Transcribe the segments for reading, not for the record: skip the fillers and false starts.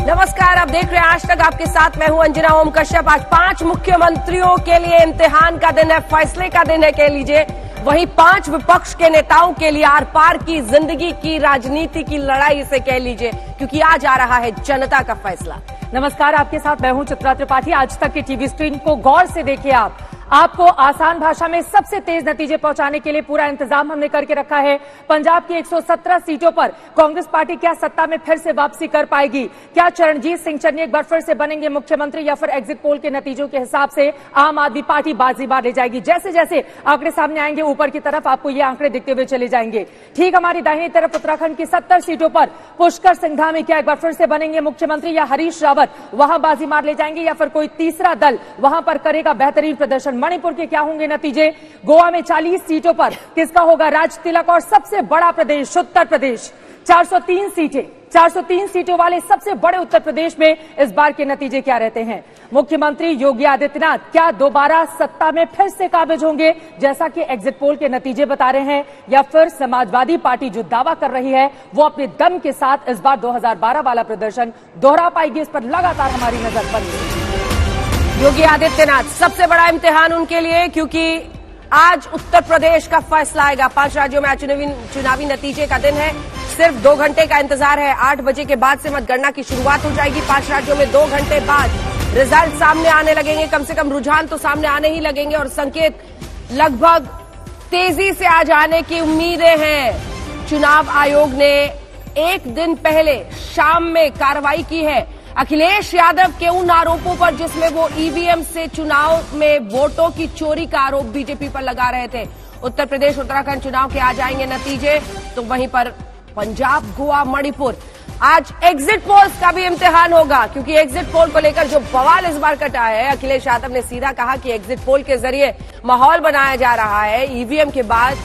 नमस्कार, आप देख रहे हैं आज तक, आपके साथ मैं हूं अंजना ओम कश्यप। आज 5 मुख्यमंत्रियों के लिए इम्तिहान का दिन है, फैसले का दिन है कह लीजिए। वहीं 5 विपक्ष के नेताओं के लिए आर पार की जिंदगी की राजनीति की लड़ाई इसे कह लीजिए, क्योंकि आज आ रहा है जनता का फैसला। नमस्कार, आपके साथ मैं हूं चित्रा त्रिपाठी। आज तक की टीवी स्क्रीन को गौर से देखिए। आपको आसान भाषा में सबसे तेज नतीजे पहुंचाने के लिए पूरा इंतजाम हमने करके रखा है। पंजाब की 117 सीटों पर कांग्रेस पार्टी क्या सत्ता में फिर से वापसी कर पाएगी? क्या चरणजीत सिंह चन्नी एक बार फिर से बनेंगे मुख्यमंत्री, या फिर एग्जिट पोल के नतीजों के हिसाब से आम आदमी पार्टी बाजी मार ले जाएगी? जैसे जैसे आंकड़े सामने आएंगे ऊपर की तरफ आपको ये आंकड़े दिखते हुए चले जाएंगे। ठीक हमारी दाहिनी तरफ उत्तराखंड की 70 सीटों पर पुष्कर सिंह धामी क्या एक बार फिर से बनेंगे मुख्यमंत्री, या हरीश रावत वहां बाजी मार ले जाएंगे, या फिर कोई तीसरा दल वहां पर करेगा बेहतरीन प्रदर्शन? मणिपुर के क्या होंगे नतीजे? गोवा में 40 सीटों पर किसका होगा राज तिलक? और सबसे बड़ा प्रदेश उत्तर प्रदेश, 403 सीटों वाले सबसे बड़े उत्तर प्रदेश में इस बार के नतीजे क्या रहते हैं? मुख्यमंत्री योगी आदित्यनाथ क्या दोबारा सत्ता में फिर से काबिज होंगे जैसा कि एग्जिट पोल के नतीजे बता रहे हैं, या फिर समाजवादी पार्टी जो दावा कर रही है वो अपने दम के साथ इस बार 2012 वाला प्रदर्शन दोहरा पाएगी? इस पर लगातार हमारी नजर बनी है। योगी आदित्यनाथ, सबसे बड़ा इम्तिहान उनके लिए, क्योंकि आज उत्तर प्रदेश का फैसला आएगा। 5 राज्यों में आज चुनावी नतीजे का दिन है। सिर्फ 2 घंटे का इंतजार है। 8 बजे के बाद से मतगणना की शुरुआत हो जाएगी। 5 राज्यों में 2 घंटे बाद रिजल्ट सामने आने लगेंगे। कम से कम रुझान तो सामने आने ही लगेंगे और संकेत लगभग तेजी से आ जाने की उम्मीदें हैं। चुनाव आयोग ने एक दिन पहले शाम में कार्रवाई की है अखिलेश यादव के उन आरोपों पर जिसमें वो ईवीएम से चुनाव में वोटों की चोरी का आरोप बीजेपी पर लगा रहे थे। उत्तर प्रदेश उत्तराखंड चुनाव के आ जाएंगे नतीजे, तो वहीं पर पंजाब, गोवा, मणिपुर। आज एग्जिट पोल्स का भी इम्तिहान होगा, क्योंकि एग्जिट पोल को लेकर जो बवाल इस बार कटा है, अखिलेश यादव ने सीधा कहा कि एग्जिट पोल के जरिए माहौल बनाया जा रहा है। ईवीएम के बाद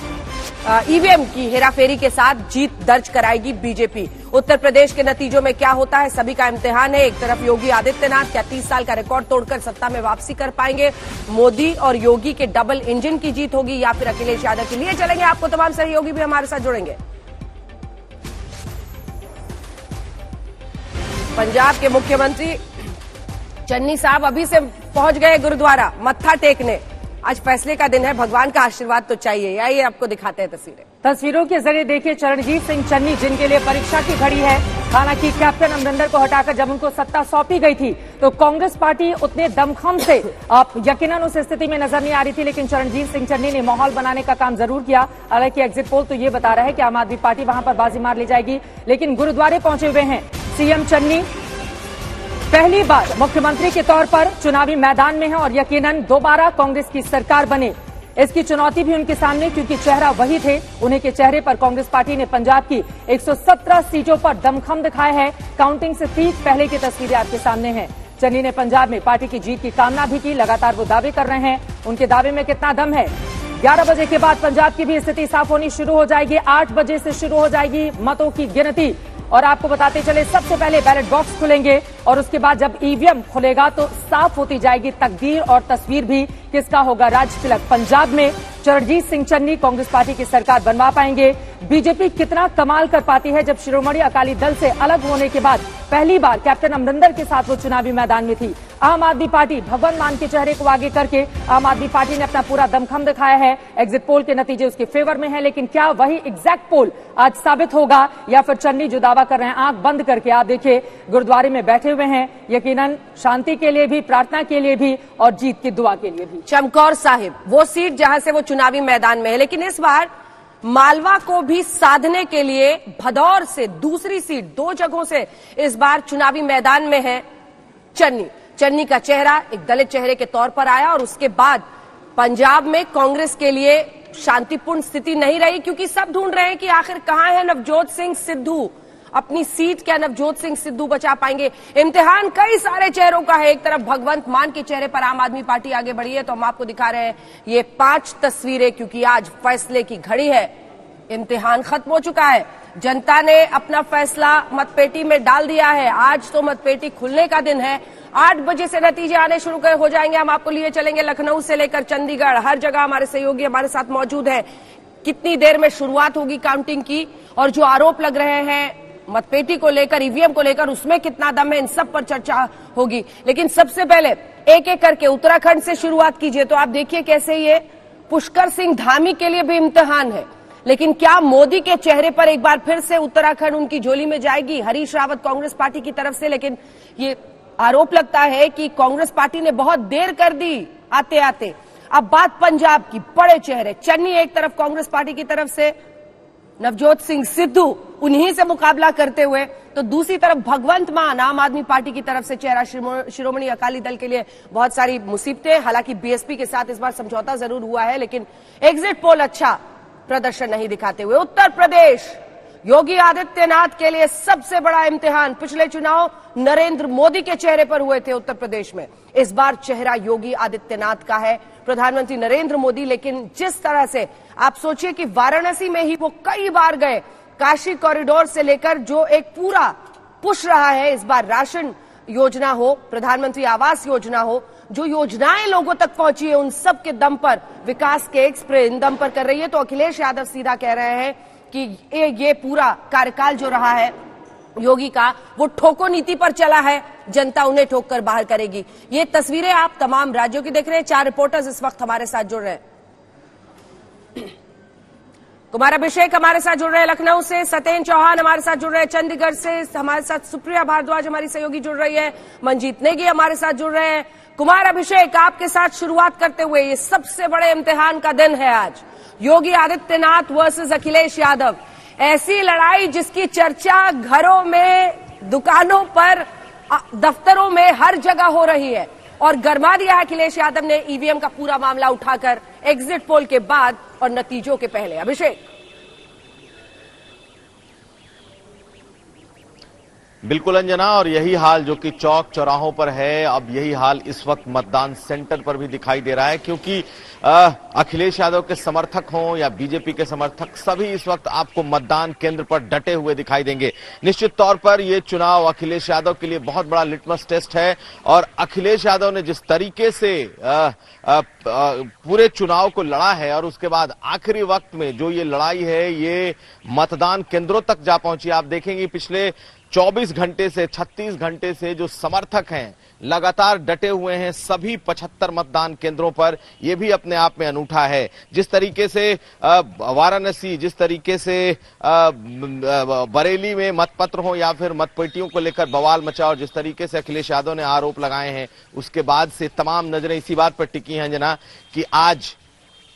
ईवीएम की हेराफेरी के साथ जीत दर्ज कराएगी बीजेपी। उत्तर प्रदेश के नतीजों में क्या होता है, सभी का इम्तिहान है। एक तरफ योगी आदित्यनाथ क्या 30 साल का रिकॉर्ड तोड़कर सत्ता में वापसी कर पाएंगे? मोदी और योगी के डबल इंजन की जीत होगी, या फिर अखिलेश यादव के लिए चलेंगे? आपको तमाम सहयोगी भी हमारे साथ जुड़ेंगे। पंजाब के मुख्यमंत्री चन्नी साहब अभी से पहुंच गए गुरुद्वारा मत्था टेकने। आज फैसले का दिन है, भगवान का आशीर्वाद तो चाहिए। आइए आपको दिखाते हैं तस्वीरों के जरिए देखिए चरणजीत सिंह चन्नी, जिनके लिए परीक्षा की घड़ी है। हालांकि कैप्टन अमरिंदर को हटाकर जब उनको सत्ता सौंपी गई थी तो कांग्रेस पार्टी उतने दमखम से यकीनन उस स्थिति में नजर नहीं आ रही थी, लेकिन चरणजीत सिंह चन्नी ने माहौल बनाने का काम जरूर किया। हालांकि एग्जिट पोल तो ये बता रहा है कि आम आदमी पार्टी वहां पर बाजी मार ले जाएगी, लेकिन गुरुद्वारे पहुंचे हुए हैं सीएम चन्नी। पहली बार मुख्यमंत्री के तौर पर चुनावी मैदान में है और यकीनन दोबारा कांग्रेस की सरकार बने, इसकी चुनौती भी उनके सामने, क्योंकि चेहरा वही थे। उन्हीं के चेहरे पर कांग्रेस पार्टी ने पंजाब की 117 सीटों पर दमखम दिखाया है। काउंटिंग से ठीक पहले की तस्वीरें आपके सामने हैं। चन्नी ने पंजाब में पार्टी की जीत की कामना भी की। लगातार वो दावे कर रहे हैं, उनके दावे में कितना दम है? 11 बजे के बाद पंजाब की भी स्थिति साफ होनी शुरू हो जाएगी। 8 बजे से शुरू हो जाएगी मतों की गिनती, और आपको बताते चले सबसे पहले बैलेट बॉक्स खुलेंगे और उसके बाद जब ईवीएम खुलेगा तो साफ होती जाएगी तकदीर और तस्वीर भी, किसका होगा राज तिलक। पंजाब में चरणजीत सिंह चन्नी कांग्रेस पार्टी की सरकार बनवा पाएंगे? बीजेपी कितना कमाल कर पाती है जब शिरोमणि अकाली दल से अलग होने के बाद पहली बार कैप्टन अमरिंदर के साथ वो चुनावी मैदान में थी। आम आदमी पार्टी भगवंत मान के चेहरे को आगे करके आम आदमी पार्टी ने अपना पूरा दमखम दिखाया है। एग्जिट पोल के नतीजे उसके फेवर में है, लेकिन क्या वही एग्जैक्ट पोल आज साबित होगा, या फिर चन्नी जो दावा कर रहे हैं आंख बंद करके? आप देखिए गुरुद्वारे में बैठे हुए हैं, यकीनन शांति के लिए भी, प्रार्थना के लिए भी और जीत की दुआ के लिए भी। चमकौर साहिब वो सीट जहां से वो चुनावी मैदान में है, लेकिन इस बार मालवा को भी साधने के लिए भदौर से दूसरी सीट, 2 जगहों से इस बार चुनावी मैदान में है चन्नी। चन्नी का चेहरा एक दलित चेहरे के तौर पर आया और उसके बाद पंजाब में कांग्रेस के लिए शांतिपूर्ण स्थिति नहीं रही, क्योंकि सब ढूंढ रहे हैं कि आखिर कहां है नवजोत सिंह सिद्धू। अपनी सीट क्या नवजोत सिंह सिद्धू बचा पाएंगे? इम्तिहान कई सारे चेहरों का है। एक तरफ भगवंत मान के चेहरे पर आम आदमी पार्टी आगे बढ़ी है, तो हम आपको दिखा रहे हैं ये 5 तस्वीरें, क्योंकि आज फैसले की घड़ी है। इम्तिहान खत्म हो चुका है, जनता ने अपना फैसला मतपेटी में डाल दिया है। आज तो मतपेटी खुलने का दिन है। 8 बजे से नतीजे आने शुरू हो जाएंगे। हम आपको लिए चलेंगे लखनऊ से लेकर चंडीगढ़, हर जगह हमारे सहयोगी हमारे साथ मौजूद हैं। कितनी देर में शुरुआत होगी काउंटिंग की, और जो आरोप लग रहे हैं मतपेटी को लेकर, ईवीएम को लेकर, उसमें कितना दम है, इन सब पर चर्चा होगी। लेकिन सबसे पहले एक एक करके उत्तराखंड से शुरुआत कीजिए। तो आप देखिए कैसे ये पुष्कर सिंह धामी के लिए भी इम्तिहान है, लेकिन क्या मोदी के चेहरे पर एक बार फिर से उत्तराखंड उनकी झोली में जाएगी? हरीश रावत कांग्रेस पार्टी की तरफ से, लेकिन ये आरोप लगता है कि कांग्रेस पार्टी ने बहुत देर कर दी आते आते। अब बात पंजाब की, बड़े चेहरे चन्नी एक तरफ कांग्रेस पार्टी की तरफ से, नवजोत सिंह सिद्धू उन्हीं से मुकाबला करते हुए, तो दूसरी तरफ भगवंत मान आम आदमी पार्टी की तरफ से चेहरा। शिरोमणि अकाली दल के लिए बहुत सारी मुसीबतें, हालांकि बीएसपी के साथ इस बार समझौता जरूर हुआ है, लेकिन एग्जिट पोल अच्छा प्रदर्शन नहीं दिखाते हुए। उत्तर प्रदेश योगी आदित्यनाथ के लिए सबसे बड़ा इम्तिहान। पिछले चुनाव नरेंद्र मोदी के चेहरे पर हुए थे उत्तर प्रदेश में, इस बार चेहरा योगी आदित्यनाथ का है, प्रधानमंत्री नरेंद्र मोदी। लेकिन जिस तरह से आप सोचिए कि वाराणसी में ही वो कई बार गए, काशी कॉरिडोर से लेकर जो एक पूरा पुश रहा है, इस बार राशन योजना हो, प्रधानमंत्री आवास योजना हो, जो योजनाएं लोगों तक पहुंची है, उन सब के दम पर विकास के एक्सप्रेस इन दम पर कर रही है। तो अखिलेश यादव सीधा कह रहे हैं कि ये पूरा कार्यकाल जो रहा है योगी का, वो ठोको नीति पर चला है, जनता उन्हें ठोक कर बाहर करेगी। ये तस्वीरें आप तमाम राज्यों की देख रहे हैं। 4 रिपोर्टर्स इस वक्त हमारे साथ जुड़ रहे हैं। कुमार अभिषेक हमारे साथ जुड़ रहे हैं लखनऊ से, सत्येंद्र चौहान हमारे साथ जुड़ रहे हैं चंडीगढ़ से, हमारे साथ सुप्रिया भारद्वाज हमारी सहयोगी जुड़ रही है, मंजीत नेगी हमारे साथ जुड़ रहे हैं। कुमार अभिषेक, आपके साथ शुरुआत करते हुए, ये सबसे बड़े इम्तिहान का दिन है आज, योगी आदित्यनाथ वर्सेस अखिलेश यादव। ऐसी लड़ाई जिसकी चर्चा घरों में, दुकानों पर, दफ्तरों में, हर जगह हो रही है, और गरमा दिया है अखिलेश यादव ने ईवीएम का पूरा मामला उठाकर एग्जिट पोल के बाद और नतीजों के पहले। अभिषेक, बिल्कुल अंजना, और यही हाल जो कि चौक चौराहों पर है, अब यही हाल इस वक्त मतदान सेंटर पर भी दिखाई दे रहा है, क्योंकि अखिलेश यादव के समर्थक हों या बीजेपी के समर्थक, सभी इस वक्त आपको मतदान केंद्र पर डटे हुए दिखाई देंगे। निश्चित तौर पर यह चुनाव अखिलेश यादव के लिए बहुत बड़ा लिटमस टेस्ट है, और अखिलेश यादव ने जिस तरीके से पूरे चुनाव को लड़ा है, और उसके बाद आखिरी वक्त में जो ये लड़ाई है, ये मतदान केंद्रों तक जा पहुंची। आप देखेंगे पिछले 24 घंटे से, 36 घंटे से जो समर्थक हैं लगातार डटे हुए हैं सभी 75 मतदान केंद्रों पर। यह भी अपने आप में अनूठा है। जिस तरीके से वाराणसी, जिस तरीके से बरेली में मतपत्र हो या फिर मतपेटियों को लेकर बवाल मचा, और जिस तरीके से अखिलेश यादव ने आरोप लगाए हैं, उसके बाद से तमाम नजरें इसी बात पर टिकी हैं जना कि आज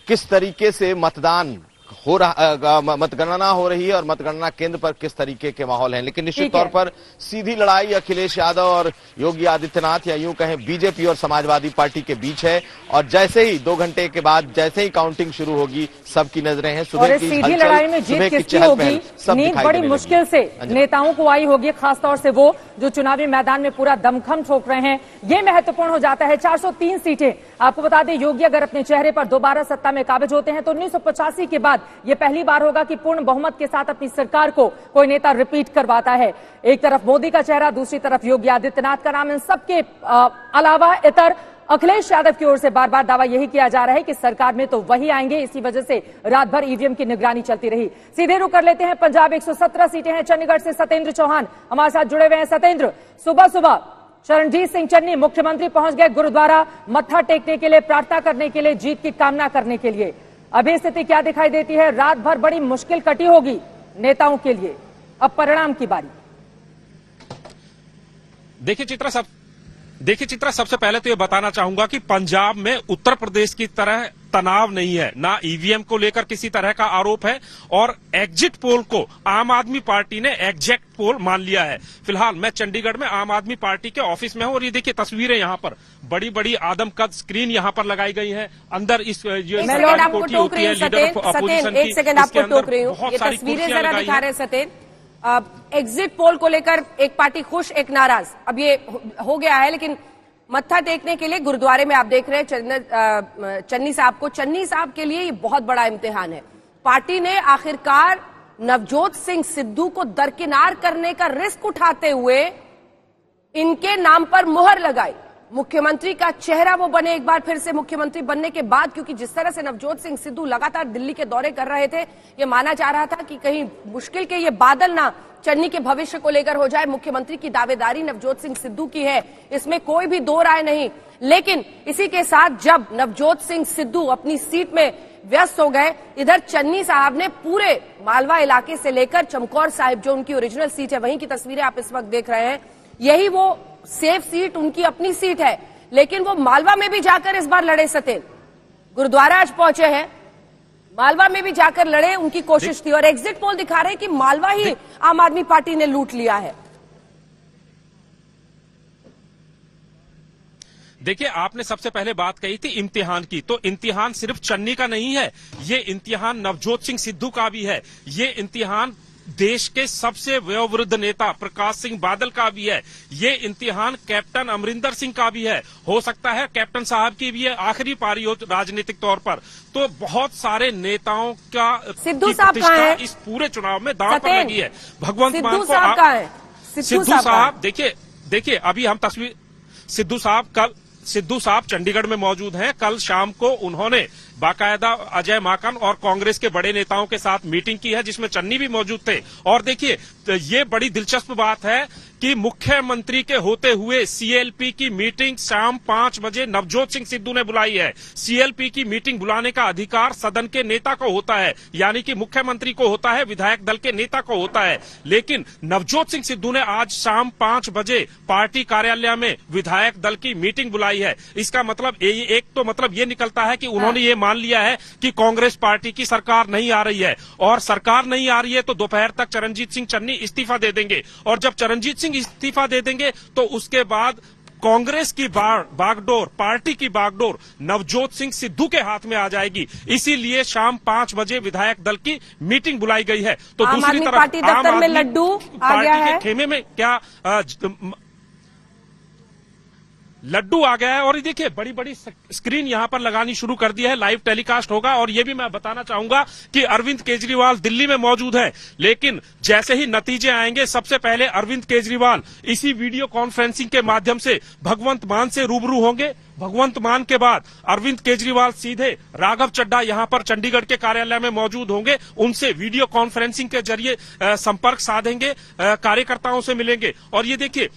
किस तरीके से मतदान हो रहा, मतगणना हो रही है और मतगणना केंद्र पर किस तरीके के माहौल हैं। लेकिन निश्चित तौर पर सीधी लड़ाई अखिलेश यादव और योगी आदित्यनाथ, या यूं कहें बीजेपी और समाजवादी पार्टी के बीच है। और जैसे ही 2 घंटे के बाद जैसे ही काउंटिंग शुरू होगी, सबकी नजरें हैं सुबह की सीधी लड़ाई में जीत किसकी होगी, नींद बड़ी मुश्किल से नेताओं को आई होगी, खासतौर से वो जो चुनावी मैदान में पूरा दमखम ठोक रहे हैं। ये महत्वपूर्ण हो जाता है। 403 सीटें, आपको बता दें, योगी अगर अपने चेहरे पर दोबारा सत्ता में काबिज होते हैं तो 1985 के बाद ये पहली बार होगा कि पूर्ण बहुमत के साथ अपनी सरकार को कोई नेता रिपीट करवाता है। एक तरफ मोदी का चेहरा, दूसरी तरफ योगी आदित्यनाथ का नाम। इन सबके अलावा इतर अखिलेश यादव की ओर से बार बार दावा यही किया जा रहा है कि सरकार में तो वही आएंगे। इसी वजह से रात भर ईवीएम की निगरानी चलती रही। सीधे रुक कर लेते हैं पंजाब। 117 सीटें हैं। चंडीगढ़ से सत्येंद्र चौहान हमारे साथ जुड़े हुए हैं। सत्येंद्र, सुबह सुबह चरणजीत सिंह चन्नी मुख्यमंत्री पहुंच गए गुरुद्वारा मत्था टेकने के लिए, प्रार्थना करने के लिए, जीत की कामना करने के लिए। अभी स्थिति क्या दिखाई देती है? रात भर बड़ी मुश्किल कटी होगी नेताओं के लिए, अब परिणाम की बारी। देखिए चित्रा, सबसे पहले तो ये बताना चाहूंगा कि पंजाब में उत्तर प्रदेश की तरह तनाव नहीं है, ना ईवीएम को लेकर किसी तरह का आरोप है, और एग्जिट पोल को आम आदमी पार्टी ने एग्जैक्ट पोल मान लिया है। फिलहाल मैं चंडीगढ़ में आम आदमी पार्टी के ऑफिस में हूं, और ये देखिए तस्वीरें यहाँ पर बड़ी बड़ी आदमकद स्क्रीन यहाँ पर लगाई गई है। अंदर इस कोठी होती है लीडर ऑफ अपोजिशन की, एक सेकंड आपको टोक रही हूँ, ये तस्वीरें जरा दिखा रहे हैं सत्येंद्र। एग्जिट पोल को लेकर एक पार्टी खुश, एक नाराज। अब ये हो गया है, लेकिन मत्था टेकने के लिए गुरुद्वारे में आप देख रहे हैं चन्नी साहब को। चन्नी साहब के लिए ये बहुत बड़ा इम्तिहान है। पार्टी ने आखिरकार नवजोत सिंह सिद्धू को दरकिनार करने का रिस्क उठाते हुए इनके नाम पर मुहर लगाई। मुख्यमंत्री का चेहरा वो बने एक बार फिर से मुख्यमंत्री बनने के बाद, क्योंकि जिस तरह से नवजोत सिंह सिद्धू लगातार दिल्ली के दौरे कर रहे थे, ये माना जा रहा था कि कहीं मुश्किल के ये बादल ना चन्नी के भविष्य को लेकर हो जाए। मुख्यमंत्री की दावेदारी नवजोत सिंह सिद्धू की है, इसमें कोई भी दो राय नहीं। लेकिन इसी के साथ जब नवजोत सिंह सिद्धू अपनी सीट में व्यस्त हो गए, इधर चन्नी साहब ने पूरे मालवा इलाके से लेकर चमकौर साहिब, जो उनकी ओरिजिनल सीट है, वहीं की तस्वीरें आप इस वक्त देख रहे हैं, यही वो सेफ सीट, उनकी अपनी सीट है। लेकिन वो मालवा में भी जाकर इस बार लड़े सतेन, गुरुद्वारा आज पहुंचे हैं, मालवा में भी जाकर लड़े, उनकी कोशिश थी। और एग्जिट पोल दिखा रहे हैं कि मालवा ही आम आदमी पार्टी ने लूट लिया है। देखिए, आपने सबसे पहले बात कही थी इम्तिहान की, तो इम्तिहान सिर्फ चन्नी का नहीं है, ये इम्तिहान नवजोत सिंह सिद्धू का भी है, ये इम्तिहान देश के सबसे वयोवृद्ध नेता प्रकाश सिंह बादल का भी है, ये इम्तिहान कैप्टन अमरिंदर सिंह का भी है, हो सकता है कैप्टन साहब की भी है आखिरी पारी हो राजनीतिक तौर पर। तो बहुत सारे नेताओं का सिद्धू साहब कहां है? इस पूरे चुनाव में दांव पर लगी है। भगवंत मान सिद्धू साहब कहां है? सिद्धू साहब देखिए अभी हम तस्वीर, सिद्धू साहब चंडीगढ़ में मौजूद हैं। कल शाम को उन्होंने बाकायदा अजय माकन और कांग्रेस के बड़े नेताओं के साथ मीटिंग की है, जिसमें चन्नी भी मौजूद थे। और देखिए, तो ये बड़ी दिलचस्प बात है कि मुख्यमंत्री के होते हुए सीएलपी की मीटिंग शाम 5 बजे नवजोत सिंह सिद्धू ने बुलाई है। सीएलपी की मीटिंग बुलाने का अधिकार सदन के नेता को होता है, यानी कि मुख्यमंत्री को होता है, विधायक दल के नेता को होता है। लेकिन नवजोत सिंह सिद्धू ने आज शाम 5 बजे पार्टी कार्यालय में विधायक दल की मीटिंग बुलाई है। इसका मतलब एक तो मतलब ये निकलता है कि उन्होंने ये मान लिया है कि कांग्रेस पार्टी की सरकार नहीं आ रही है, और सरकार नहीं आ रही है तो दोपहर तक चरणजीत सिंह चन्नी इस्तीफा दे देंगे, और जब चरणजीत सिंह इस्तीफा दे देंगे तो उसके बाद कांग्रेस की बागडोर, पार्टी की बागडोर नवजोत सिंह सिद्धू के हाथ में आ जाएगी। इसीलिए शाम 5 बजे विधायक दल की मीटिंग बुलाई गई है। तो दूसरी तरफ पार्टी दफ्तर में लड्डू आ गया है, खेमे में क्या लड्डू आ गया है। और ये देखिए, बड़ी बड़ी स्क्रीन यहां पर लगानी शुरू कर दी है, लाइव टेलीकास्ट होगा। और ये भी मैं बताना चाहूंगा कि अरविंद केजरीवाल दिल्ली में मौजूद है, लेकिन जैसे ही नतीजे आएंगे सबसे पहले अरविंद केजरीवाल इसी वीडियो कॉन्फ्रेंसिंग के माध्यम से भगवंत मान से रूबरू होंगे। भगवंत मान के बाद अरविंद केजरीवाल सीधे राघव चड्ढा यहां पर चंडीगढ़ के कार्यालय में मौजूद होंगे, उनसे वीडियो कॉन्फ्रेंसिंग के जरिए संपर्क साधेंगे, कार्यकर्ताओं से मिलेंगे। और ये देखिए,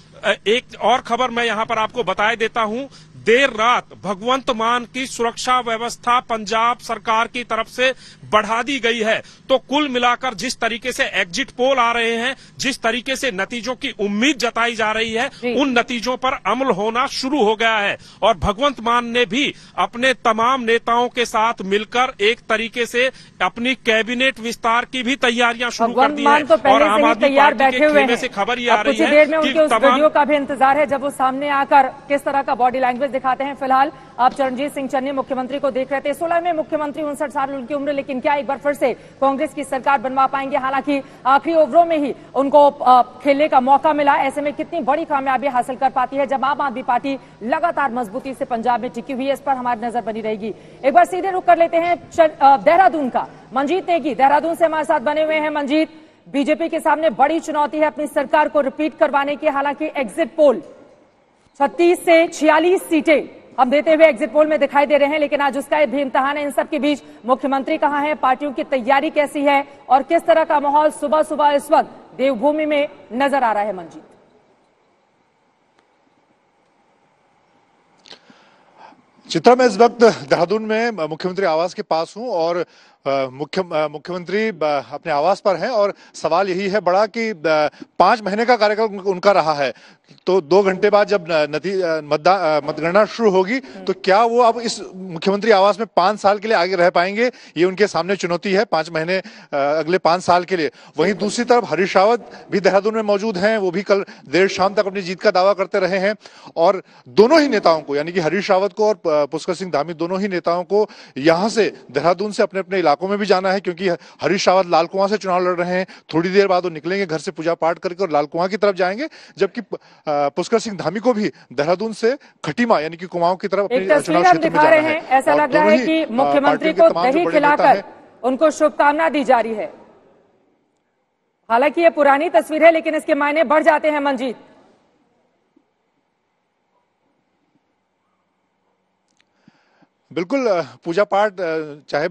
एक और खबर मैं यहां पर आपको बताए देता हूं। देर रात भगवंत मान की सुरक्षा व्यवस्था पंजाब सरकार की तरफ से बढ़ा दी गई है। तो कुल मिलाकर जिस तरीके से एग्जिट पोल आ रहे हैं, जिस तरीके से नतीजों की उम्मीद जताई जा रही है, उन नतीजों पर अमल होना शुरू हो गया है। और भगवंत मान ने भी अपने तमाम नेताओं के साथ मिलकर एक तरीके से अपनी कैबिनेट विस्तार की भी तैयारियां शुरू कर दी है। तो और आम आदमी पार्टी के खेमे से खबर ये आ रही है कि उस वीडियो का भी इंतजार है जब वो सामने आकर किस तरह का बॉडी लैंग्वेज दिखाते हैं। फिलहाल आप चरणजीत सिंह चन्नी मुख्यमंत्री को देख रहे थे। 16 में मुख्यमंत्री 59 साल उनकी उम्र, लेकिन क्या एक बार फिर से कांग्रेस की सरकार बनवा पाएंगे? हालांकि आखिरी ओवरों में ही उनको खेलने का मौका मिला। ऐसे में कितनी बड़ी कामयाबी हासिल कर पाती है जब आम आदमी पार्टी लगातार मजबूती से पंजाब में टिकी हुई है? इस पर हमारी नजर बनी रहेगी। एक बार सीधे रुक कर लेते हैं देहरादून का। मंजीत नेगी देहरादून से हमारे साथ बने हुए हैं। मंजीत, बीजेपी के सामने बड़ी चुनौती है अपनी सरकार को रिपीट करवाने की। हालांकि एग्जिट पोल 36 से 46 सीटें हम देते हुए एग्जिट पोल में दिखाई दे रहे हैं, लेकिन आज उसका भी इम्तिहान है। इन सब के बीच मुख्यमंत्री कहां है, पार्टियों की तैयारी कैसी है और किस तरह का माहौल सुबह सुबह इस वक्त देवभूमि में नजर आ रहा है? मंजीत, चित्रा, मैं इस वक्त देहरादून में मुख्यमंत्री आवास के पास हूं और मुख्यमंत्री अपने आवास पर हैं और सवाल यही है बड़ा कि 5 महीने का कार्यकाल उनका रहा है, तो 2 घंटे बाद जब मतगणना शुरू होगी तो क्या वो अब इस मुख्यमंत्री आवास में 5 साल के लिए आगे रह पाएंगे? ये उनके सामने चुनौती है, 5 महीने अगले 5 साल के लिए। वहीं दूसरी तरफ हरीश रावत भी देहरादून में मौजूद हैं, वो भी कल देर शाम तक अपनी जीत का दावा करते रहे हैं। और दोनों ही नेताओं को, यानी कि हरीश रावत को और पुष्कर सिंह धामी, दोनों ही नेताओं को यहां से देहरादून से अपने अपने इलाकों में भी जाना है, क्योंकि हरीश रावत लालकुआं से चुनाव लड़ रहे हैं। थोड़ी देर बाद वो निकलेंगे घर से पूजा पाठ करके और लालकुआं की तरफ जाएंगे, जबकि पुष्कर सिंह धामी को भी देहरादून से खटीमा यानी कि कुमाऊं की तरफ अपने चुनाव क्षेत्र में जाना है। ऐसा लग रहा है कि मुख्यमंत्री को दही खिलाकर उनको शुभकामना दी जा रही है। हालांकि ये पुरानी तस्वीर है, लेकिन इसके मायने बढ़ जाते हैं। मंजीत, बिल्कुल पूजा पाठ, चाहे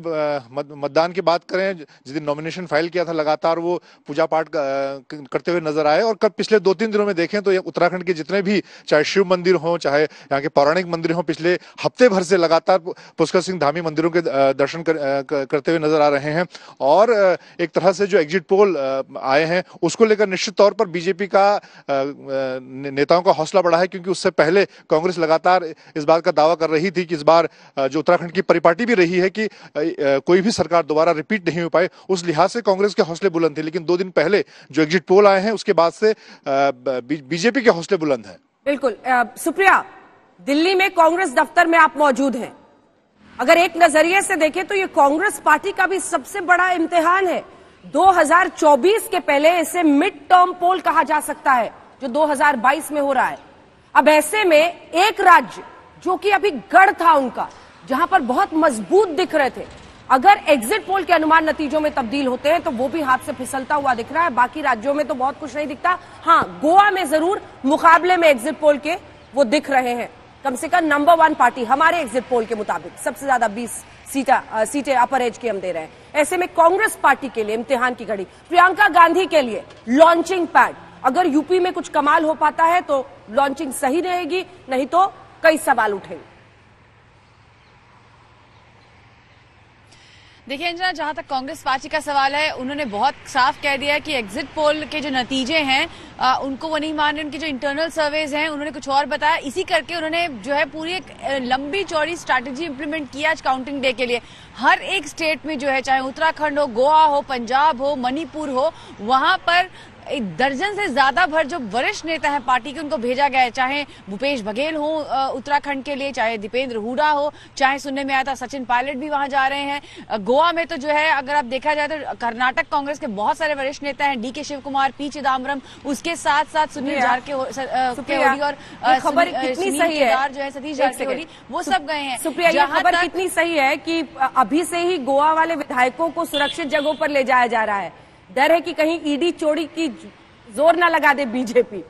मतदान की बात करें, जिस दिन नॉमिनेशन फाइल किया था लगातार वो पूजा पाठ करते हुए नजर आए। और कब पिछले 2-3 दिनों में देखें तो उत्तराखंड के जितने भी चाहे शिव मंदिर हो, चाहे यहाँ के पौराणिक मंदिर हो, पिछले हफ्ते भर से लगातार पुष्कर सिंह धामी मंदिरों के दर्शन करते हुए नजर आ रहे हैं। और एक तरह से जो एग्जिट पोल आए हैं उसको लेकर निश्चित तौर पर बीजेपी का नेताओं का हौसला बढ़ा है, क्योंकि उससे पहले कांग्रेस लगातार इस बात का दावा कर रही थी कि इस बार जो उत्तराखंड की परिपाटी भी रही है कि कोई भी सरकार दोबारा रिपीट नहीं हो पाए, उस लिहाज से कांग्रेस के हौसले बुलंद थे। लेकिन 2 दिन पहले जो एग्जिट पोल आए हैं उसके बाद से बीजेपी के हौसले बुलंद हैं। बिल्कुल। सुप्रिया, दिल्ली में कांग्रेस दफ्तर में आप मौजूद हैं। अगर एक नजरिए से देखें तो ये कांग्रेस पार्टी का भी सबसे बड़ा इम्तिहान है। 2024 के पहले इसे मिड टर्म पोल कहा जा सकता है, जो 2022 में हो रहा है। अब ऐसे में एक राज्य जो कि अभी गढ़ था उनका, जहां पर बहुत मजबूत दिख रहे थे, अगर एग्जिट पोल के अनुमान नतीजों में तब्दील होते हैं तो वो भी हाथ से फिसलता हुआ दिख रहा है। बाकी राज्यों में तो बहुत कुछ नहीं दिखता। हाँ, गोवा में जरूर मुकाबले में एग्जिट पोल के वो दिख रहे हैं। कम से कम नंबर 1 पार्टी हमारे एग्जिट पोल के मुताबिक सबसे ज्यादा 20 सीटें अपर एज की हम दे रहे हैं। ऐसे में कांग्रेस पार्टी के लिए इम्तिहान की घड़ी, प्रियंका गांधी के लिए लॉन्चिंग पैड। अगर यूपी में कुछ कमाल हो पाता है तो लॉन्चिंग सही रहेगी, नहीं तो कई सवाल उठेंगे। देखिए अंजना, जहां तक कांग्रेस पार्टी का सवाल है, उन्होंने बहुत साफ कह दिया है कि एग्जिट पोल के जो नतीजे हैं उनको वो नहीं मान रहे। उनकी जो इंटरनल सर्वेज हैं उन्होंने कुछ और बताया। इसी करके उन्होंने जो है पूरी एक लंबी चौड़ी स्ट्रैटेजी इंप्लीमेंट किया आज काउंटिंग डे के लिए। हर एक स्टेट में जो है, चाहे उत्तराखंड हो, गोवा हो, पंजाब हो, मणिपुर हो, वहां पर 1 दर्जन से ज्यादा भर जो वरिष्ठ नेता हैं पार्टी के, उनको भेजा गया है। चाहे भूपेश बघेल हो उत्तराखंड के लिए, चाहे दीपेंद्र हुडा हो, चाहे सुनने में आया था सचिन पायलट भी वहां जा रहे हैं। गोवा में तो जो है, अगर आप देखा जाए तो कर्नाटक कांग्रेस के बहुत सारे वरिष्ठ नेता हैं, डीके शिव कुमार, पी चिदम्बरम, उसके साथ साथ सुनील जारकिहोली और खबर कितनी सही है जो है सतीश जारकिहोली, वो सब गए हैं। सुप्रिया, ये खबर कितनी सही है कि अभी से ही गोवा वाले विधायकों को सुरक्षित जगहों पर ले जाया जा रहा है। डर है कि कहीं ईडी चोरी की जोर ना लगा दे बीजेपी।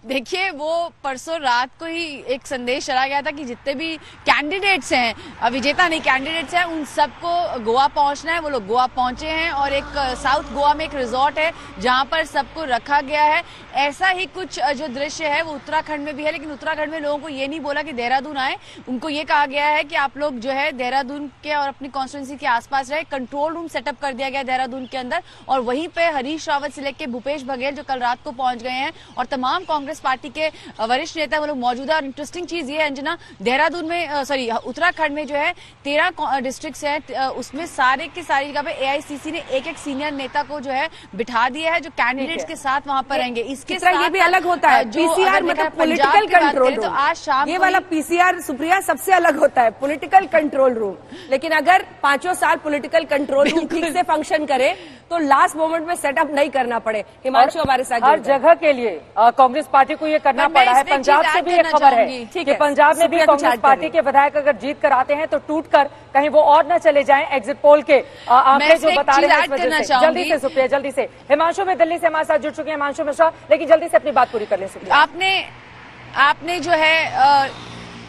देखिए, वो परसों रात को ही एक संदेश चला गया था कि जितने भी कैंडिडेट्स हैं, विजेता नहीं कैंडिडेट्स हैं, उन सबको गोवा पहुंचना है। वो लोग गोवा पहुंचे हैं और एक साउथ गोवा में एक रिजॉर्ट है जहां पर सबको रखा गया है। ऐसा ही कुछ जो दृश्य है वो उत्तराखंड में भी है, लेकिन उत्तराखंड में लोगों को ये नहीं बोला कि देहरादून आए। उनको ये कहा गया है कि आप लोग जो है देहरादून के और अपनी कॉन्स्टिट्यूंसी के आसपास रहे। कंट्रोल रूम सेटअप कर दिया गया देहरादून के अंदर, और वहीं पे हरीश रावत से लेकर भूपेश बघेल जो कल रात को पहुंच गए हैं, और तमाम कांग्रेस पार्टी के वरिष्ठ नेता वो लोग मौजूद है। और इंटरेस्टिंग चीज ये है अंजना, देहरादून में उत्तराखंड में जो है 13 डिस्ट्रिक्ट्स हैं, उसमें सारे की सारी जगह पे एआईसीसी ने एक सीनियर नेता को जो है बिठा दिया है, जो कैंडिडेट्स के साथ वहां पर रहेंगे। इसके साथ ये भी अलग होता है, पीसीआर मतलब पॉलिटिकल कंट्रोल रूम। तो आज शाम ये वाला पीसीआर सुप्रिया सबसे अलग होता है, पॉलिटिकल कंट्रोल रूम। लेकिन अगर 5 साल पॉलिटिकल कंट्रोल रूम ठीक से फंक्शन करे तो लास्ट मोमेंट में सेटअप नहीं करना पड़े। हिमांशु हमारे साथ हर जगह के लिए कांग्रेस पार्टी को ये करना पड़ा है। पंजाब से भी एक खबर है कि पंजाब में भी कांग्रेस पार्टी के विधायक अगर जीत कर आते हैं तो टूटकर कहीं वो और न चले जाएं एग्जिट पोल के आंकड़े जो बता रहे हैं इस वजह से। जल्दी से सुप्रिया, जल्दी से। हिमांशु में दिल्ली से हमारे साथ जुड़ चुके हैं हिमांशु मिश्रा, लेकिन जल्दी से अपनी बात पूरी कर लें सुप्रिया।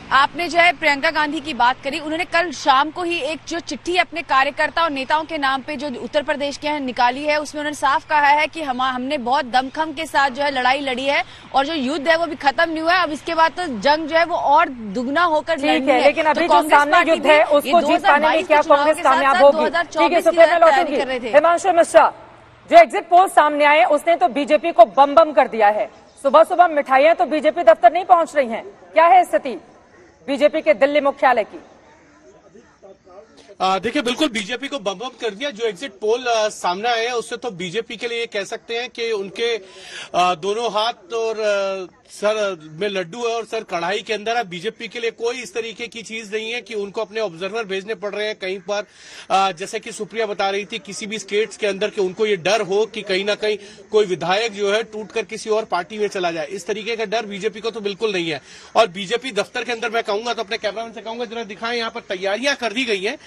आपने जो है प्रियंका गांधी की बात करी। उन्होंने कल शाम को ही एक जो चिट्ठी अपने कार्यकर्ता और नेताओं के नाम पे जो उत्तर प्रदेश के हैं निकाली है, उसमें उन्होंने साफ कहा है कि हमने बहुत दमखम के साथ जो है लड़ाई लड़ी है, और जो युद्ध है वो भी खत्म नहीं हुआ है। अब इसके बाद तो जंग जो है वो और दुगना होकर लड़नी है। लेकिन अभी जो सामने युद्ध है उसको जीत पाने में क्या कांग्रेस कामयाब होगी? ठीक है सुप्रिया, मैं लौटूंगी। हिमांशु मिश्रा, जो एग्जिट पोल सामने आए उसने तो बीजेपी को बम बम कर दिया है। सुबह सुबह मिठाइयां तो बीजेपी दफ्तर नहीं पहुंच रही हैं, क्या है स्थिति बीजेपी के दिल्ली मुख्यालय की? देखिए, बिल्कुल बीजेपी को बम बम कर दिया। जो एग्जिट पोल सामने आए हैं उससे तो बीजेपी के लिए ये कह सकते हैं कि उनके दोनों हाथ और सर में लड्डू है और सर कढ़ाई के अंदर है। बीजेपी के लिए कोई इस तरीके की चीज नहीं है कि उनको अपने ऑब्जर्वर भेजने पड़ रहे हैं कहीं पर। जैसे कि सुप्रिया बता रही थी, किसी भी स्टेट्स के अंदर कि उनको ये डर हो कि कहीं ना कहीं कोई विधायक जो है टूटकर किसी और पार्टी में चला जाए, इस तरीके का डर बीजेपी को तो बिल्कुल नहीं है। और बीजेपी दफ्तर के अंदर मैं कहूंगा, तो अपने कैमरामैन से कहूंगा जरा दिखाएं, यहाँ पर तैयारियां कर दी गई हैं,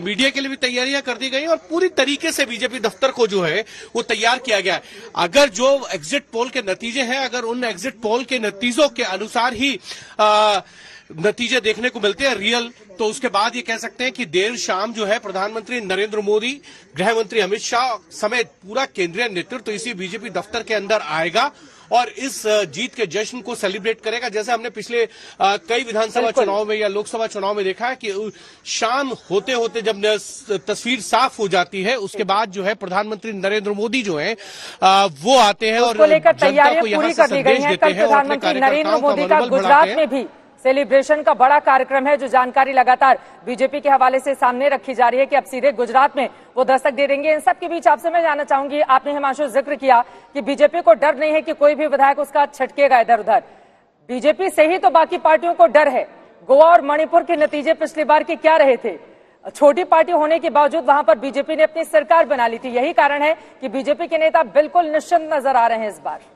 मीडिया के लिए भी तैयारियां कर दी गई और पूरी तरीके से बीजेपी दफ्तर को जो है वो तैयार किया गया है। अगर जो एग्जिट पोल के नतीजे हैं, अगर उन एग्जिट पोल पोल के नतीजों के अनुसार ही नतीजे देखने को मिलते हैं रियल। तो उसके बाद ये कह सकते हैं कि देर शाम जो है प्रधानमंत्री नरेंद्र मोदी, गृह मंत्री अमित शाह समेत पूरा केंद्रीय नेतृत्व इसी बीजेपी दफ्तर के अंदर आएगा और इस जीत के जश्न को सेलिब्रेट करेगा। जैसे हमने पिछले कई विधानसभा चुनाव में या लोकसभा चुनाव में देखा है कि शाम होते होते जब तस्वीर साफ हो जाती है उसके बाद जो है प्रधानमंत्री नरेंद्र मोदी जो है वो आते हैं और लेकर तैयारियां पूरी कर दी गई हैं। कल प्रधानमंत्री नरेंद्र मोदी का गुजरात में भी सेलिब्रेशन का बड़ा कार्यक्रम है, जो जानकारी लगातार बीजेपी के हवाले से सामने रखी जा रही है कि अब सीधे गुजरात में वो दस्तक दे देंगे। इन सब के बीच आपसे मैं जानना चाहूंगी, आपने हिमांशु जिक्र किया कि बीजेपी को डर नहीं है कि कोई भी विधायक उसका छटकेगा इधर उधर। बीजेपी से ही तो बाकी पार्टियों को डर है। गोवा और मणिपुर के नतीजे पिछली बार के क्या रहे थे? छोटी पार्टी होने के बावजूद वहां पर बीजेपी ने अपनी सरकार बना ली थी। यही कारण है कि बीजेपी के नेता बिल्कुल निश्चिंत नजर आ रहे हैं इस बार।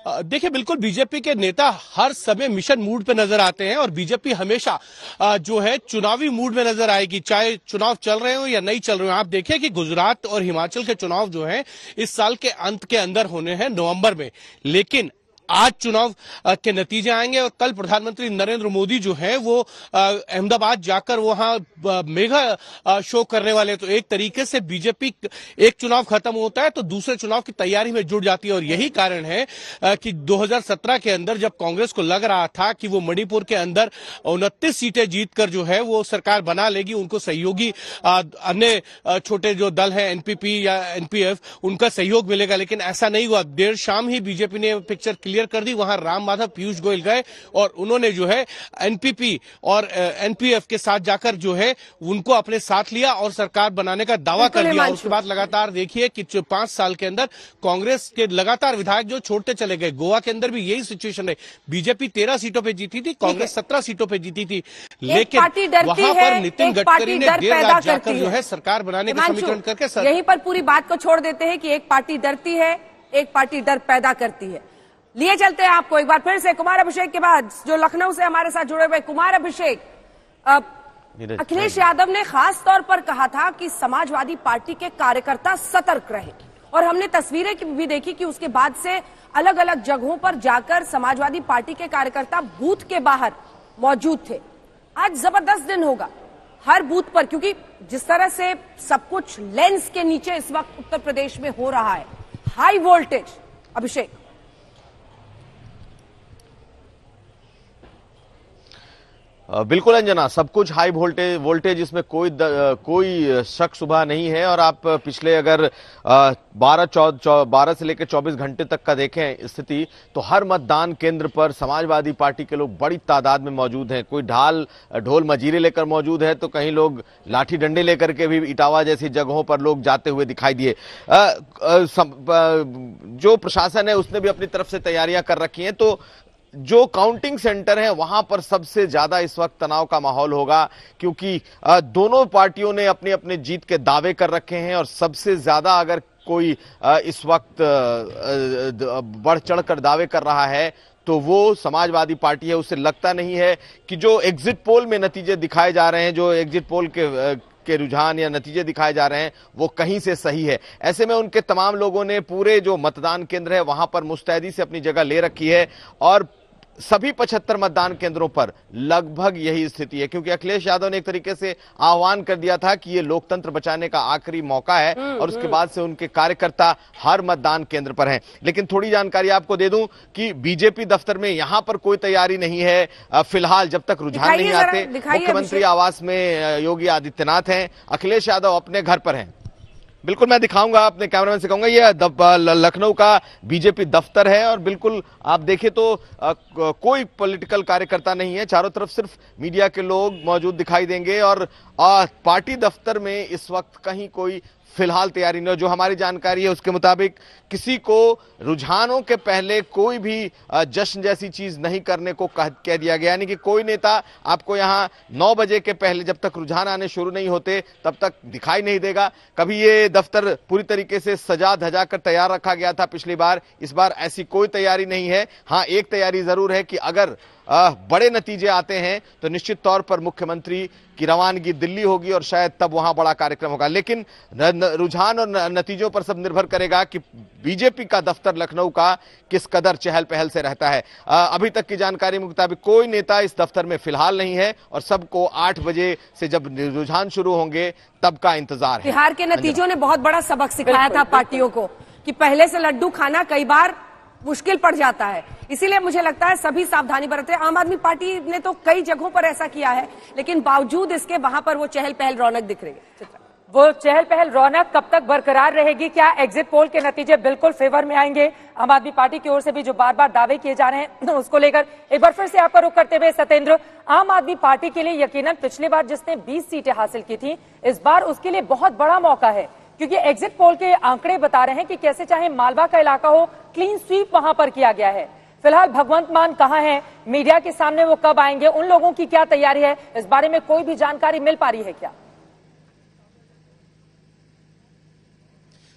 देखिए, बिल्कुल बीजेपी के नेता हर समय मिशन मूड पे नजर आते हैं और बीजेपी हमेशा जो है चुनावी मूड में नजर आएगी, चाहे चुनाव चल रहे हो या नहीं चल रहे हो। आप देखिए कि गुजरात और हिमाचल के चुनाव जो है इस साल के अंत के अंदर होने हैं, नवंबर में, लेकिन आज चुनाव के नतीजे आएंगे और कल प्रधानमंत्री नरेंद्र मोदी जो है वो अहमदाबाद जाकर वहां मेगा शो करने वाले। तो एक तरीके से बीजेपी एक चुनाव खत्म होता है तो दूसरे चुनाव की तैयारी में जुट जाती है और यही कारण है कि 2017 के अंदर जब कांग्रेस को लग रहा था कि वो मणिपुर के अंदर 29 सीटें जीतकर जो है वो सरकार बना लेगी, उनको सहयोगी अन्य छोटे जो दल हैं एनपीपी या एनपीएफ, उनका सहयोग मिलेगा, लेकिन ऐसा नहीं हुआ। देर शाम ही बीजेपी ने पिक्चर क्लियर कर दी। वहां राम माधव पीयूष गोयल गए और उन्होंने जो है एनपीपी और एनपीएफ के साथ जाकर जो है उनको अपने साथ लिया और सरकार बनाने का दावा कर दिया। उसके बाद लगातार देखिए कि 5 साल के अंदर कांग्रेस के लगातार विधायक जो छोड़ते चले गए। गोवा के अंदर भी यही सिचुएशन है, बीजेपी 13 सीटों पर जीती थी, कांग्रेस 17 सीटों पर जीती थी, लेकिन वहां पर नितिन गडकरी ने देर रात जाकर जो है सरकार बनाने का समीकरण करके यहीं पर पूरी बात को छोड़ देते हैं कि एक पार्टी डरती है, एक पार्टी डर पैदा करती है। लिए चलते हैं आपको एक बार फिर से कुमार अभिषेक के बाद, जो लखनऊ से हमारे साथ जुड़े हुए। कुमार अभिषेक, अखिलेश यादव ने खास तौर पर कहा था कि समाजवादी पार्टी के कार्यकर्ता सतर्क रहे और हमने तस्वीरें भी देखी कि उसके बाद से अलग अलग जगहों पर जाकर समाजवादी पार्टी के कार्यकर्ता बूथ के बाहर मौजूद थे। आज जबरदस्त दिन होगा हर बूथ पर, क्योंकि जिस तरह से सब कुछ लेंस के नीचे इस वक्त उत्तर प्रदेश में हो रहा है, हाई वोल्टेज। अभिषेक, बिल्कुल अंजना, सब कुछ हाई वोल्टेज, इसमें कोई शक शुबा नहीं है। और आप पिछले अगर 12 से लेकर 24 घंटे तक का देखें स्थिति, तो हर मतदान केंद्र पर समाजवादी पार्टी के लोग बड़ी तादाद में मौजूद हैं। कोई ढोल मजीरे लेकर मौजूद है, तो कहीं लोग लाठी डंडे लेकर के भी इटावा जैसी जगहों पर लोग जाते हुए दिखाई दिए। जो प्रशासन है उसने भी अपनी तरफ से तैयारियां कर रखी हैं, तो जो काउंटिंग सेंटर है वहां पर सबसे ज्यादा इस वक्त तनाव का माहौल होगा, क्योंकि दोनों पार्टियों ने अपने अपने जीत के दावे कर रखे हैं और सबसे ज्यादा अगर कोई इस वक्त बढ़ चढ़कर दावे कर रहा है तो वो समाजवादी पार्टी है। उसे लगता नहीं है कि जो एग्जिट पोल में नतीजे दिखाए जा रहे हैं, जो एग्जिट पोल के रुझान या नतीजे दिखाए जा रहे हैं, वो कहीं से सही है। ऐसे में उनके तमाम लोगों ने पूरे जो मतदान केंद्र है वहां पर मुस्तैदी से अपनी जगह ले रखी है और सभी 75 मतदान केंद्रों पर लगभग यही स्थिति है, क्योंकि अखिलेश यादव ने एक तरीके से आह्वान कर दिया था कि ये लोकतंत्र बचाने का आखिरी मौका है और उसके बाद से उनके कार्यकर्ता हर मतदान केंद्र पर हैं। लेकिन थोड़ी जानकारी आपको दे दूं कि बीजेपी दफ्तर में यहां पर कोई तैयारी नहीं है फिलहाल, जब तक रुझान नहीं आते। मुख्यमंत्री आवास में योगी आदित्यनाथ हैं, अखिलेश यादव अपने घर पर हैं। बिल्कुल मैं दिखाऊंगा, अपने कैमरामैन से कहूंगा, ये लखनऊ का बीजेपी दफ्तर है और बिल्कुल आप देखें तो कोई पॉलिटिकल कार्यकर्ता नहीं है, चारों तरफ सिर्फ मीडिया के लोग मौजूद दिखाई देंगे और पार्टी दफ्तर में इस वक्त कहीं कोई फिलहाल तैयारी नहीं। जो हमारी जानकारी है उसके मुताबिक किसी को रुझानों के पहले कोई भी जश्न जैसी चीज नहीं करने को कह दिया गया, यानी कि कोई नेता आपको यहां 9 बजे के पहले, जब तक रुझान आने शुरू नहीं होते, तब तक दिखाई नहीं देगा। कभी ये दफ्तर पूरी तरीके से सजा धजा कर तैयार रखा गया था पिछली बार, इस बार ऐसी कोई तैयारी नहीं है। हाँ, एक तैयारी जरूर है कि अगर बड़े नतीजे आते हैं तो निश्चित तौर पर मुख्यमंत्री की रवानगी दिल्ली होगी और शायद तब वहां बड़ा कार्यक्रम होगा। लेकिन रुझान और नतीजों पर सब निर्भर करेगा कि बीजेपी का दफ्तर लखनऊ का किस कदर चहल पहल से रहता है। अभी तक की जानकारी के मुताबिक कोई नेता इस दफ्तर में फिलहाल नहीं है और सबको 8 बजे से जब रुझान शुरू होंगे तब का इंतजार है। बिहार के नतीजों ने बहुत बड़ा सबक सिखाया था पार्टियों को कि पहले से लड्डू खाना कई बार मुश्किल पड़ जाता है, इसीलिए मुझे लगता है सभी सावधानी बरतें। आम आदमी पार्टी ने तो कई जगहों पर ऐसा किया है, लेकिन बावजूद इसके वहां पर वो चहल पहल रौनक दिख रही है। वो चहल पहल रौनक कब तक बरकरार रहेगी? क्या एग्जिट पोल के नतीजे बिल्कुल फेवर में आएंगे? आम आदमी पार्टी की ओर से भी जो बार बार दावे किए जा रहे हैं उसको लेकर एक बार फिर से आपका रुख करते हुए सत्येंद्र, आम आदमी पार्टी के लिए यकीनन पिछली बार जिसने 20 सीटें हासिल की थी, इस बार उसके लिए बहुत बड़ा मौका है, क्योंकि एग्जिट पोल के आंकड़े बता रहे हैं कि कैसे चाहे मालवा का इलाका हो, क्लीन स्वीप वहां पर किया गया है। फिलहाल भगवंत मान कहां हैं, मीडिया के सामने वो कब आएंगे, उन लोगों की क्या तैयारी है, इस बारे में कोई भी जानकारी मिल पा रही है क्या?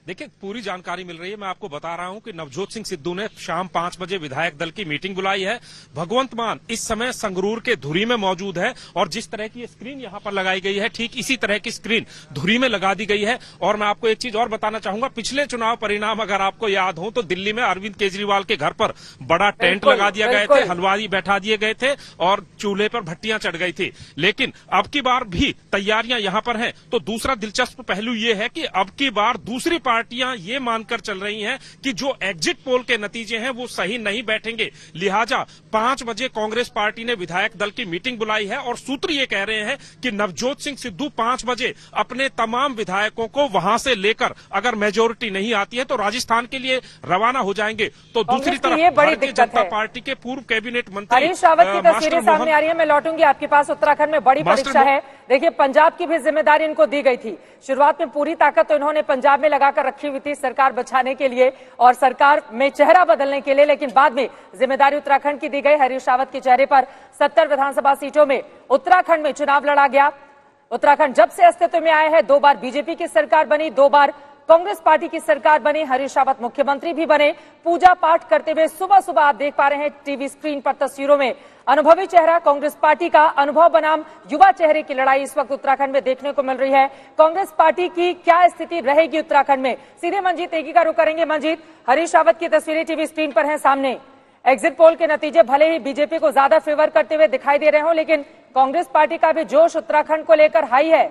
देखिए, पूरी जानकारी मिल रही है। मैं आपको बता रहा हूं कि नवजोत सिंह सिद्धू ने शाम 5 बजे विधायक दल की मीटिंग बुलाई है। भगवंत मान इस समय संगरूर के धुरी में मौजूद है और जिस तरह की स्क्रीन यहां पर लगाई गई है, ठीक इसी तरह की स्क्रीन धुरी में लगा दी गई है। और मैं आपको एक चीज और बताना चाहूंगा, पिछले चुनाव परिणाम अगर आपको याद हो तो दिल्ली में अरविंद केजरीवाल के घर पर बड़ा टेंट लगा दिया गए थे, हलवाई बैठा दिए गए थे और चूल्हे पर भट्टियां चढ़ गई थी। लेकिन अब की बार भी तैयारियां यहां पर हैं। तो दूसरा दिलचस्प पहलू यह है कि अब की बार दूसरी पार्टियां ये मानकर चल रही हैं कि जो एग्जिट पोल के नतीजे हैं वो सही नहीं बैठेंगे, लिहाजा 5 बजे कांग्रेस पार्टी ने विधायक दल की मीटिंग बुलाई है और सूत्र ये कह रहे हैं कि नवजोत सिंह सिद्धू 5 बजे अपने तमाम विधायकों को वहां से लेकर, अगर मेजोरिटी नहीं आती है तो राजस्थान के लिए रवाना हो जाएंगे। तो दूसरी तरफ भारतीय जनता पार्टी के पूर्व कैबिनेट मंत्री हरीश रावत की तस्वीरें सामने आ रही है। मैं लौटूंगी आपके पास। उत्तराखंड में बड़ी परीक्षा है। देखिए, पंजाब की भी जिम्मेदारी इनको दी गई थी। शुरुआत में पूरी ताकत तो इन्होंने पंजाब में लगाकर रखी हुई थी सरकार बचाने के लिए और सरकार में चेहरा बदलने के लिए, लेकिन बाद में जिम्मेदारी उत्तराखंड की दी गई। हरीश रावत के चेहरे पर 70 विधानसभा सीटों में उत्तराखंड में चुनाव लड़ा गया। उत्तराखंड जब से अस्तित्व में आया है, 2 बार बीजेपी की सरकार बनी, 2 बार कांग्रेस पार्टी की सरकार बनी। हरीश रावत मुख्यमंत्री भी बने, पूजा पाठ करते हुए सुबह सुबह आप देख पा रहे हैं टीवी स्क्रीन पर तस्वीरों में अनुभवी चेहरा कांग्रेस पार्टी का। अनुभव बनाम युवा चेहरे की लड़ाई इस वक्त उत्तराखंड में देखने को मिल रही है। कांग्रेस पार्टी की क्या स्थिति रहेगी उत्तराखंड में, सीधे मंजीत नेगी का रुख करेंगे। मंजीत, हरीश रावत की तस्वीरें टीवी स्क्रीन पर हैं सामने। एग्जिट पोल के नतीजे भले ही बीजेपी को ज्यादा फेवर करते हुए दिखाई दे रहे हो, लेकिन कांग्रेस पार्टी का भी जोश उत्तराखंड को लेकर हाई है।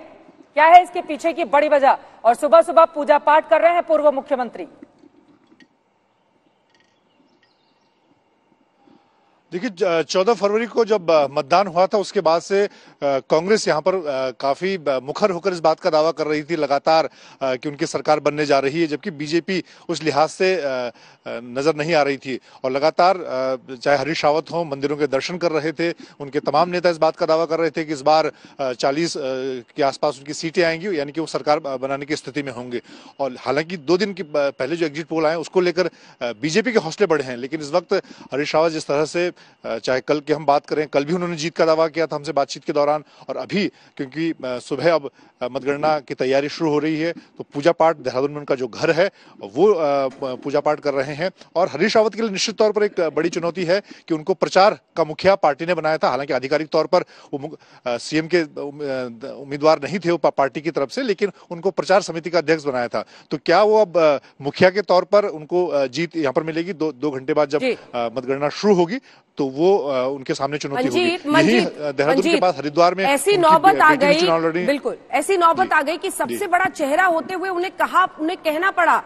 क्या है इसके पीछे की बड़ी वजह? और सुबह सुबह पूजा पाठ कर रहे हैं पूर्व मुख्यमंत्री। देखिए, 14 फरवरी को जब मतदान हुआ था उसके बाद से कांग्रेस यहाँ पर काफी मुखर होकर इस बात का दावा कर रही थी लगातार कि उनकी सरकार बनने जा रही है, जबकि बीजेपी उस लिहाज से नजर नहीं आ रही थी। और लगातार चाहे हरीश रावत हो, मंदिरों के दर्शन कर रहे थे, उनके तमाम नेता इस बात का दावा कर रहे थे कि इस बार 40 के आसपास उनकी सीटें आएंगी, यानी कि वो सरकार बनाने की स्थिति में होंगे। और हालांकि 2 दिन के पहले जो एग्जिट पोल आए उसको लेकर बीजेपी के हौसले बढ़े हैं, लेकिन इस वक्त हरीश रावत जिस तरह से, चाहे कल की हम बात करें, कल भी उन्होंने जीत का दावा किया था हमसे बातचीत के दौरान, और अभी क्योंकि सुबह अब मतगणना की तैयारी शुरू हो रही है तो पूजा पाठ देहरादून में उनका जो घर है वो पूजा पाठ कर रहे हैं। और हरीश रावत के लिए निश्चित तौर पर एक बड़ी चुनौती है कि उनको प्रचार का मुखिया पार्टी ने बनाया था। हालांकि आधिकारिक तौर पर वो सीएम के उम्मीदवार नहीं थे वो पार्टी की तरफ से, लेकिन उनको प्रचार समिति का अध्यक्ष बनाया था। तो क्या वो अब मुखिया के तौर पर उनको जीत यहाँ पर मिलेगी? 2 घंटे बाद जब मतगणना शुरू होगी तो वो उनके सामने चुनौती होगी। यही देहरादून के पास हरिद्वार में ऐसी नौबत आ गई, बिल्कुल ऐसी नौबत आ गई कि सबसे बड़ा चेहरा होते हुए उन्हें कहना पड़ा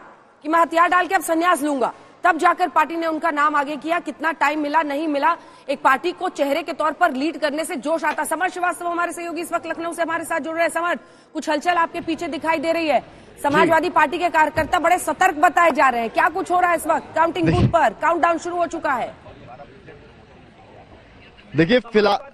कि मैं हथियार डाल के अब संन्यास लूंगा। तब जाकर पार्टी ने उनका नाम आगे किया। कितना टाइम मिला, नहीं मिला, एक पार्टी को चेहरे के तौर पर लीड करने से जोश आता। समर श्रीवास्तव हमारे सहयोगी इस वक्त लखनऊ से हमारे साथ जुड़ रहे हैं। समर, कुछ हलचल आपके पीछे दिखाई दे रही है। समाजवादी पार्टी के कार्यकर्ता बड़े सतर्क बताए जा रहे हैं, क्या कुछ हो रहा है इस वक्त? काउंटिंग बूथ पर काउंटडाउन शुरू हो चुका है। देखिए,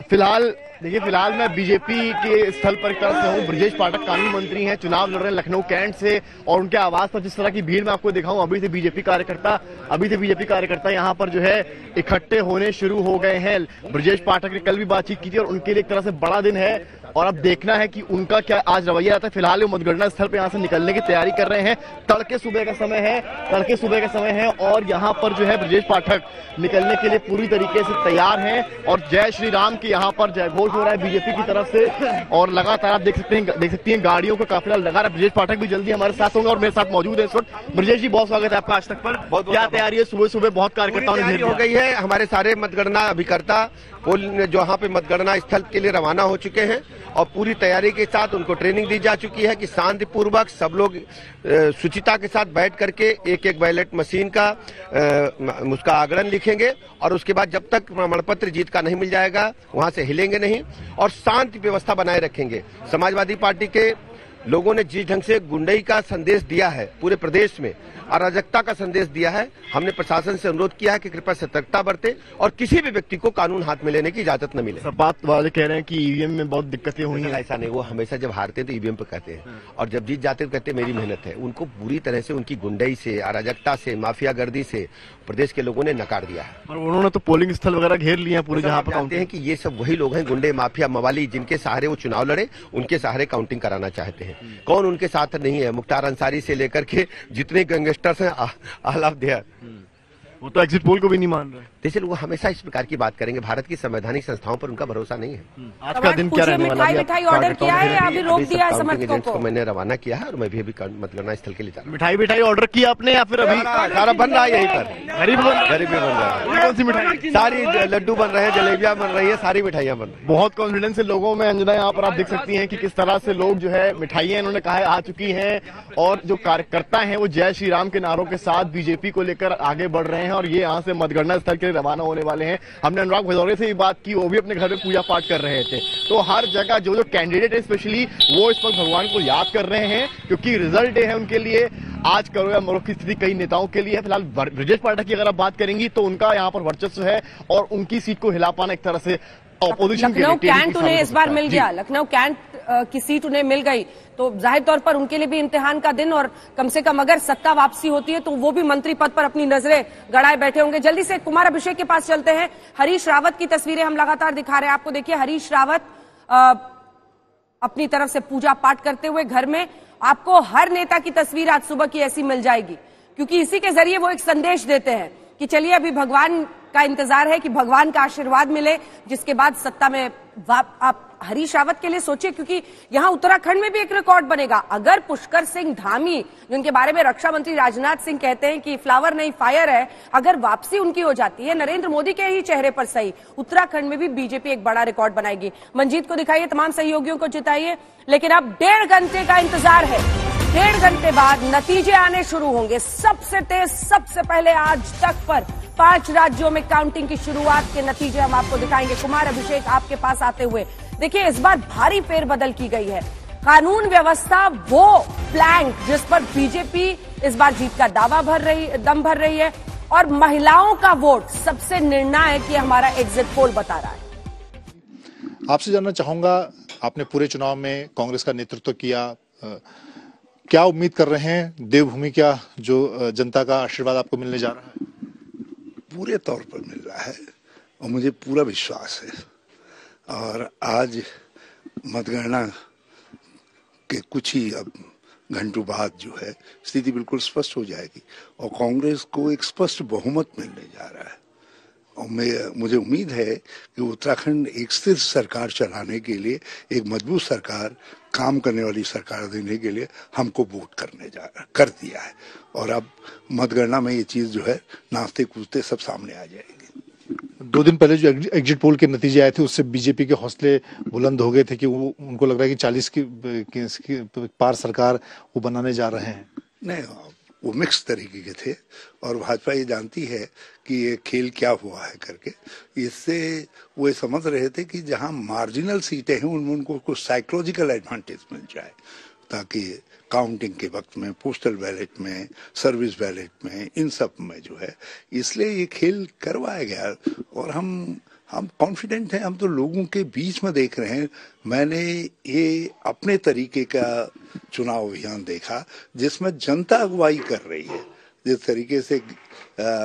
फिलहाल मैं बीजेपी के स्थल पर एक तरह से हूँ। ब्रजेश पाठक कानून मंत्री हैं, चुनाव लड़ रहे हैं लखनऊ कैंट से, और उनके आवास पर जिस तरह की भीड़ मैं आपको दिखाऊं, अभी से बीजेपी कार्यकर्ता यहाँ पर जो है इकट्ठे होने शुरू हो गए हैं। ब्रजेश पाठक ने कल भी बातचीत की थी और उनके लिए एक तरह से बड़ा दिन है। और अब देखना है कि उनका क्या आज रवैया आता है। फिलहाल वो मतगणना स्थल पे यहाँ से निकलने की तैयारी कर रहे हैं। तड़के सुबह का समय है और यहाँ पर जो है ब्रजेश पाठक निकलने के लिए पूरी तरीके से तैयार हैं और जय श्री राम की यहाँ पर जयघोष हो रहा है बीजेपी की तरफ से। और लगातार आप देख सकती हैं गाड़ियों का काफिला लगा रहा है। ब्रजेश पाठक भी जल्दी हमारे साथ होंगे और मेरे साथ मौजूद है इस वक्त। ब्रजेश जी, बहुत स्वागत है आपका आज तक पर। क्या तैयारी है? सुबह सुबह बहुत कार्यकर्ताओं ने हो गई है। हमारे सारे मतगणना अभिकर्ता जो यहाँ पे मतगणना स्थल के लिए रवाना हो चुके हैं और पूरी तैयारी के साथ उनको ट्रेनिंग दी जा चुकी है कि शांतिपूर्वक सब लोग शुचिता के साथ बैठ करके एक एक बैलेट मशीन का उसका आगणन लिखेंगे और उसके बाद जब तक प्रमाण पत्र जीत का नहीं मिल जाएगा वहां से हिलेंगे नहीं और शांति व्यवस्था बनाए रखेंगे। समाजवादी पार्टी के लोगों ने जिस ढंग से गुंडई का संदेश दिया है पूरे प्रदेश में, अराजकता का संदेश दिया है, हमने प्रशासन से अनुरोध किया है कि कृपया सतर्कता बरते और किसी भी व्यक्ति को कानून हाथ में लेने की इजाजत न मिले। सब बात वाले कह रहे हैं कि ईवीएम में बहुत दिक्कतें हुई हैं। ऐसा नहीं, वो हमेशा जब हारते हैं तो ईवीएम पे कहते हैं और जब जीत जाते हैं तो कहते हैं मेरी मेहनत है। उनको पूरी तरह से उनकी गुंडई से, अराजकता से, माफियागर्दी से प्रदेश के लोगों ने नकार दिया है। और उन्होंने तो पोलिंग स्थल वगैरह घेर लिए हैं पूरे, जहाँ पर जानते हैं कि ये सब वही लोग हैं गुंडे, माफिया, मवाली, जिनके सहारे वो चुनाव लड़े, उनके सहारे काउंटिंग कराना चाहते हैं। कौन उनके साथ नहीं है? मुख्तार अंसारी से लेकर के जितने गैंगस्टर्स हैं ऑल ऑफ देयर, वो तो एग्जिट पोल को भी नहीं मान रहे। जैसे लोग हमेशा इस प्रकार की बात करेंगे। भारत की संवैधानिक संस्थाओं पर उनका भरोसा नहीं है। आज का दिन क्या रहने वाला है? मिठाई ऑर्डर किया है या अभी रोक दिया है समर्थकों को? मैंने रवाना किया है और मैं भी अभी मतगणना स्थल के लिए जा रहा हूँ। मिठाई ऑर्डर किया आपने या फिर अभी सारा बन रहा है यहीं पर? गरीब बन रहा है। कौन सी मिठाई? सारी लड्डू बन रहे हैं, जलेबियां बन रही है, सारी मिठाइयां बन रही है। बहुत कॉन्फिडेंस है लोगों में। अंजना, यहाँ पर आप देख सकती हैं कि किस तरह से लोग जो है मिठाइयां इन्होंने कहा है आ चुकी हैं और जो कार्यकर्ता हैं वो जय श्री राम के नारों के साथ बीजेपी को लेकर आगे बढ़ रहे हैं और ये यहाँ से मतगणना स्थल के लिए रवाना होने वाले हैं। हमने अनुराग भदौरे से भी बात की, वो भी अपने घर में पूजा पाठ कर रहे थे। तो हर जगह जो जो कैंडिडेट है स्पेशली वो इस वक्त भगवान को याद कर रहे हैं क्योंकि रिजल्ट डे है उनके लिए। आज करो या मरो की स्थिति कई नेताओं के लिए है। फिलहाल ब्रजेश पाठक की अगर आप बात करेंगी तो उनका यहाँ पर वर्चस्व है और उनकी सीट को हिला पाना एक तरह से ऑपोजिशन लखनऊ कैंट उन्हें इस बार मिल गया। लखनऊ कैंट की सीट उन्हें मिल गई तो जाहिर तौर पर उनके लिए भी इम्तिहान का दिन और कम से कम अगर सत्ता वापसी होती है तो वो भी मंत्री पद पर अपनी नजरें गड़ाए बैठे होंगे। जल्दी से कुमार अभिषेक के पास चलते हैं। हरीश रावत की तस्वीरें हम लगातार दिखा रहे हैं आपको। देखिए हरीश रावत अपनी तरफ से पूजा पाठ करते हुए घर में। आपको हर नेता की तस्वीर आज सुबह की ऐसी मिल जाएगी क्योंकि इसी के जरिए वो एक संदेश देते हैं कि चलिए अभी भगवान का इंतजार है कि भगवान का आशीर्वाद मिले जिसके बाद सत्ता में आप हरीश रावत के लिए सोचिए क्योंकि यहां उत्तराखंड में भी एक रिकॉर्ड बनेगा। अगर पुष्कर सिंह धामी जिनके बारे में रक्षा मंत्री राजनाथ सिंह कहते हैं कि फ्लावर नहीं फायर है, अगर वापसी उनकी हो जाती है नरेंद्र मोदी के ही चेहरे पर सही, उत्तराखंड में भी बीजेपी एक बड़ा रिकॉर्ड बनाएगी। मंजीत को दिखाइए, तमाम सहयोगियों को जिताइए। लेकिन अब 1.5 घंटे का इंतजार है। 1.5 घंटे बाद नतीजे आने शुरू होंगे। सबसे तेज, सबसे पहले आज तक पर 5 राज्यों में काउंटिंग की शुरुआत के नतीजे हम आपको दिखाएंगे। कुमार अभिषेक आपके पास आते हुए देखिए इस बार भारी फेरबदल की गई है। कानून व्यवस्था वो प्लैंक जिस पर बीजेपी इस बार जीत का दम भर रही है और महिलाओं का वोट सबसे निर्णायक ये हमारा एग्जिट पोल बता रहा है। आपसे जानना चाहूंगा, आपने पूरे चुनाव में कांग्रेस का नेतृत्व किया, क्या उम्मीद कर रहे हैं? देवभूमि का जो जनता का आशीर्वाद आपको मिलने जा रहा है? पूरे तौर पर मिल रहा है और मुझे पूरा विश्वास है। और आज मतगणना के कुछ ही अब घंटों बाद जो है स्थिति बिल्कुल स्पष्ट हो जाएगी और कांग्रेस को एक स्पष्ट बहुमत मिलने जा रहा है। और मुझे उम्मीद है कि उत्तराखंड एक स्थिर सरकार चलाने के लिए, एक मजबूत सरकार, काम करने वाली सरकार देने के लिए हमको वोट कर दिया है और अब मतगणना में ये चीज जो है नाचते कूदते सब सामने आ जाएगी। 2 दिन पहले जो एग्जिट पोल के नतीजे आए थे उससे बीजेपी के हौसले बुलंद हो गए थे कि वो उनको लग रहा है कि 40 की पार सरकार वो बनाने जा रहे हैं। नहीं, वो मिक्स तरीके के थे और भाजपा ये जानती है कि ये खेल क्या हुआ है करके। इससे वो समझ रहे थे कि जहां मार्जिनल सीटें हैं उनमें उनको कुछ साइकोलॉजिकल एडवांटेज मिल जाए ताकि काउंटिंग के वक्त में, पोस्टल बैलेट में, सर्विस बैलेट में, इन सब में जो है, इसलिए ये खेल करवाया गया और हम कॉन्फिडेंट हैं। हम तो लोगों के बीच में देख रहे हैं। मैंने ये अपने तरीके का चुनाव अभियान देखा जिसमें जनता अगुवाई कर रही है। जिस तरीके से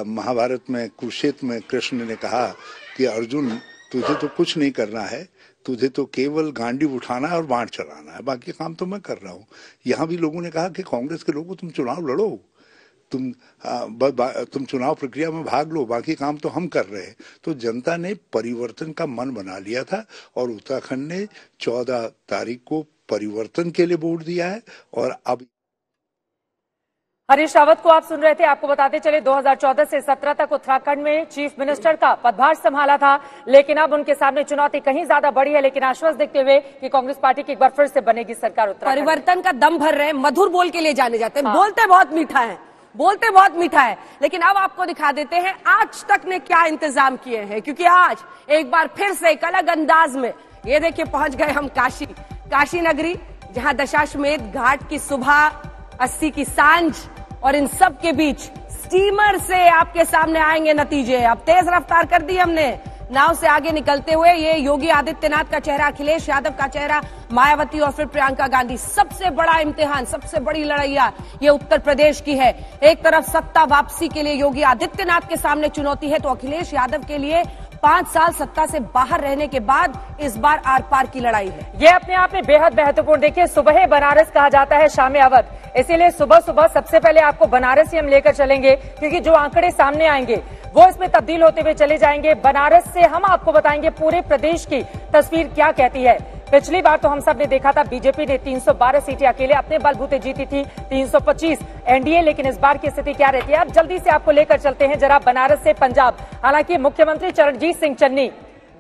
महाभारत में कुरुक्षेत्र में कृष्ण ने कहा कि अर्जुन तुझे तो कुछ नहीं करना है, तुझे तो केवल गांडी उठाना है और बांट चलाना है, बाकी काम तो मैं कर रहा हूँ। यहाँ भी लोगों ने कहा कि कांग्रेस के लोगों तुम चुनाव लड़ो, तुम चुनाव प्रक्रिया में भाग लो, बाकी काम तो हम कर रहे हैं। तो जनता ने परिवर्तन का मन बना लिया था और उत्तराखंड ने 14 तारीख को परिवर्तन के लिए वोट दिया है। और अब हरीश रावत को आप सुन रहे थे। आपको बताते चले 2014 से 17 तक उत्तराखंड में चीफ मिनिस्टर का पदभार संभाला था, लेकिन अब उनके सामने चुनौती कहीं ज्यादा बड़ी है, लेकिन आश्वस्त देखते हुए कि कांग्रेस पार्टी की एक बार फिर से बनेगी सरकार। परिवर्तन का दम भर रहे हैं, मधुर बोल के लिए जाने जाते हैं। हाँ। बोलते बहुत मीठा है, लेकिन अब आपको दिखा देते हैं आज तक ने क्या इंतजाम किए हैं, क्योंकि आज एक बार फिर से एक अलग अंदाज में ये देखिए पहुंच गए हम काशी नगरी, जहां दशाश्वमेध घाट की सुबह, 80 की सांझ, और इन सब के बीच स्टीमर से आपके सामने आएंगे नतीजे। अब तेज रफ्तार कर दी हमने नाव से आगे निकलते हुए। ये योगी आदित्यनाथ का चेहरा, अखिलेश यादव का चेहरा, मायावती और फिर प्रियंका गांधी। सबसे बड़ा इम्तिहान, सबसे बड़ी लड़ाइया ये उत्तर प्रदेश की है। एक तरफ सत्ता वापसी के लिए योगी आदित्यनाथ के सामने चुनौती है, तो अखिलेश यादव के लिए 5 साल सत्ता से बाहर रहने के बाद इस बार आर पार की लड़ाई है। ये अपने आप में बेहद महत्वपूर्ण। देखिए, सुबह बनारस कहा जाता है शाम अवध, इसीलिए सुबह सुबह सबसे पहले आपको बनारस ही हम लेकर चलेंगे, क्योंकि जो आंकड़े सामने आएंगे वो इसमें तब्दील होते हुए चले जाएंगे। बनारस से हम आपको बताएंगे पूरे प्रदेश की तस्वीर क्या कहती है। पिछली बार तो हम सब ने देखा था बीजेपी ने 312 सीटें अकेले अपने बलबूते जीती थी, 325 एनडीए, लेकिन इस बार की स्थिति क्या रहती है अब जल्दी से आपको लेकर चलते हैं जरा बनारस से पंजाब। हालांकि मुख्यमंत्री चरणजीत सिंह चन्नी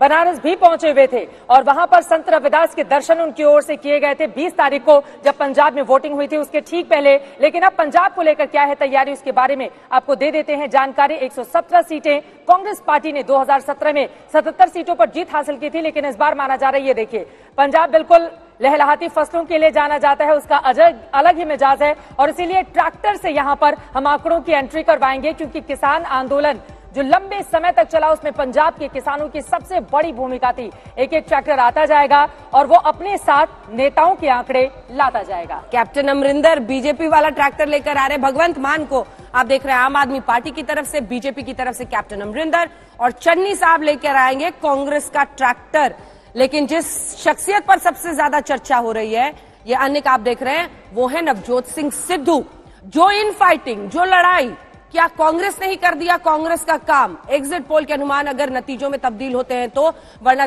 बनारस भी पहुंचे हुए थे और वहां पर संत रविदास के दर्शन उनकी ओर से किए गए थे 20 तारीख को, जब पंजाब में वोटिंग हुई थी उसके ठीक पहले। लेकिन अब पंजाब को लेकर क्या है तैयारी, उसके बारे में आपको दे देते हैं जानकारी। 117 सीटें कांग्रेस पार्टी ने 2017 में 77 सीटों पर जीत हासिल की थी, लेकिन इस बार माना जा रहा है, ये देखिए पंजाब बिल्कुल लहलहाती फसलों के लिए जाना जाता है, उसका अलग ही मिजाज है। और इसीलिए ट्रैक्टर से यहां पर हम आंकड़ों की एंट्री करवाएंगे, क्योंकि किसान आंदोलन जो लंबे समय तक चला उसमें पंजाब के किसानों की सबसे बड़ी भूमिका थी। एक एक ट्रैक्टर आता जाएगा और वो अपने साथ नेताओं के आंकड़े लाता जाएगा। कैप्टन अमरिंदर बीजेपी वाला ट्रैक्टर लेकर आ रहे, भगवंत मान को आप देख रहे हैं आम आदमी पार्टी की तरफ से, बीजेपी की तरफ से कैप्टन अमरिंदर, और चन्नी साहब लेकर आएंगे कांग्रेस का ट्रैक्टर। लेकिन जिस शख्सियत पर सबसे ज्यादा चर्चा हो रही है, ये अन्य आप देख रहे हैं, वो है नवजोत सिंह सिद्धू। जो इन फाइटिंग, जो लड़ाई, क्या कांग्रेस ने ही कर दिया कांग्रेस का काम? एग्जिट पोल के अनुमान अगर नतीजों में तब्दील होते हैं तो, वरना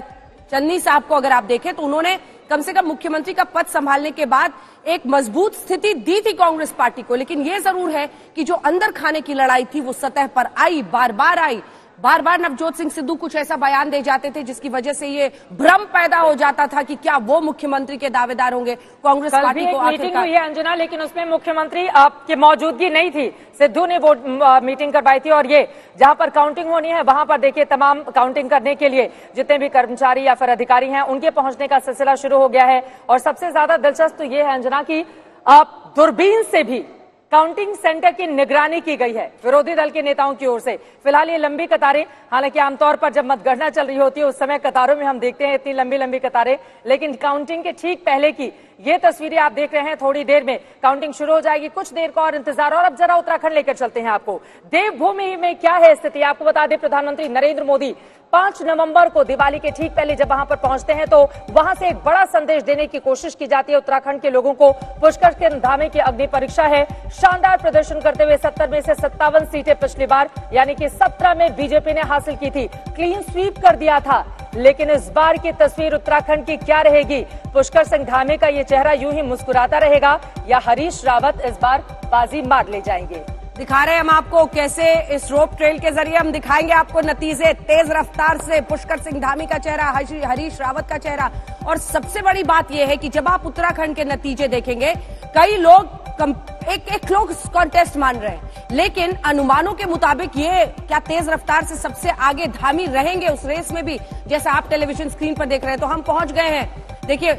चन्नी साहब को अगर आप देखें तो उन्होंने कम से कम मुख्यमंत्री का पद संभालने के बाद एक मजबूत स्थिति दी थी कांग्रेस पार्टी को। लेकिन यह जरूर है कि जो अंदर खाने की लड़ाई थी वो सतह पर आई, बार बार आई। बार बार नवजोत सिंह सिद्धू कुछ ऐसा बयान दे जाते थे जिसकी वजह से ये भ्रम पैदा हो जाता था कि क्या वो मुख्यमंत्री के दावेदार होंगे। कांग्रेस पार्टी को मीटिंग हुई है अंजना, लेकिन उसमें मुख्यमंत्री की मौजूदगी नहीं थी, सिद्धू ने वो मीटिंग करवाई थी। और ये जहां पर काउंटिंग होनी है वहां पर देखिए तमाम काउंटिंग करने के लिए जितने भी कर्मचारी या फिर अधिकारी हैं उनके पहुंचने का सिलसिला शुरू हो गया है। और सबसे ज्यादा दिलचस्प तो ये है अंजना की दूरबीन से भी काउंटिंग सेंटर की निगरानी की गई है विरोधी दल के नेताओं की ओर से। फिलहाल ये लंबी कतारें, हालांकि आमतौर पर जब मतगणना चल रही होती है उस समय कतारों में हम देखते हैं इतनी लंबी लंबी कतारें, लेकिन काउंटिंग के ठीक पहले की ये तस्वीरें आप देख रहे हैं। थोड़ी देर में काउंटिंग शुरू हो जाएगी, कुछ देर का और इंतजार। और अब जरा उत्तराखंड लेकर चलते हैं आपको। देवभूमि में क्या है स्थिति, आपको बता दें प्रधानमंत्री नरेंद्र मोदी 5 नवंबर को दिवाली के ठीक पहले जब वहां पर पहुंचते हैं तो वहां से एक बड़ा संदेश देने की कोशिश की जाती है उत्तराखंड के लोगों को। पुष्कर के धामे की अग्नि परीक्षा है, शानदार प्रदर्शन करते हुए 70 में से 57 सीटें पिछली बार यानी कि 17 में बीजेपी ने हासिल की थी, क्लीन स्वीप कर दिया था। लेकिन इस बार की तस्वीर उत्तराखंड की क्या रहेगी? पुष्कर सिंह धामे का ये चेहरा यूं ही मुस्कुराता रहेगा या हरीश रावत इस बार बाजी मार ले जाएंगे? दिखा रहे हैं हम आपको कैसे इस रोप ट्रेल के जरिए हम दिखाएंगे आपको नतीजे तेज रफ्तार से। पुष्कर सिंह धामी का चेहरा, हरीश रावत का चेहरा। और सबसे बड़ी बात यह है कि जब आप उत्तराखंड के नतीजे देखेंगे, कई लोग एक लोग कॉन्टेस्ट मान रहे हैं, लेकिन अनुमानों के मुताबिक ये क्या तेज रफ्तार से सबसे आगे धामी रहेंगे उस रेस में भी, जैसा आप टेलीविजन स्क्रीन पर देख रहे हैं। तो हम पहुंच गए हैं, देखिए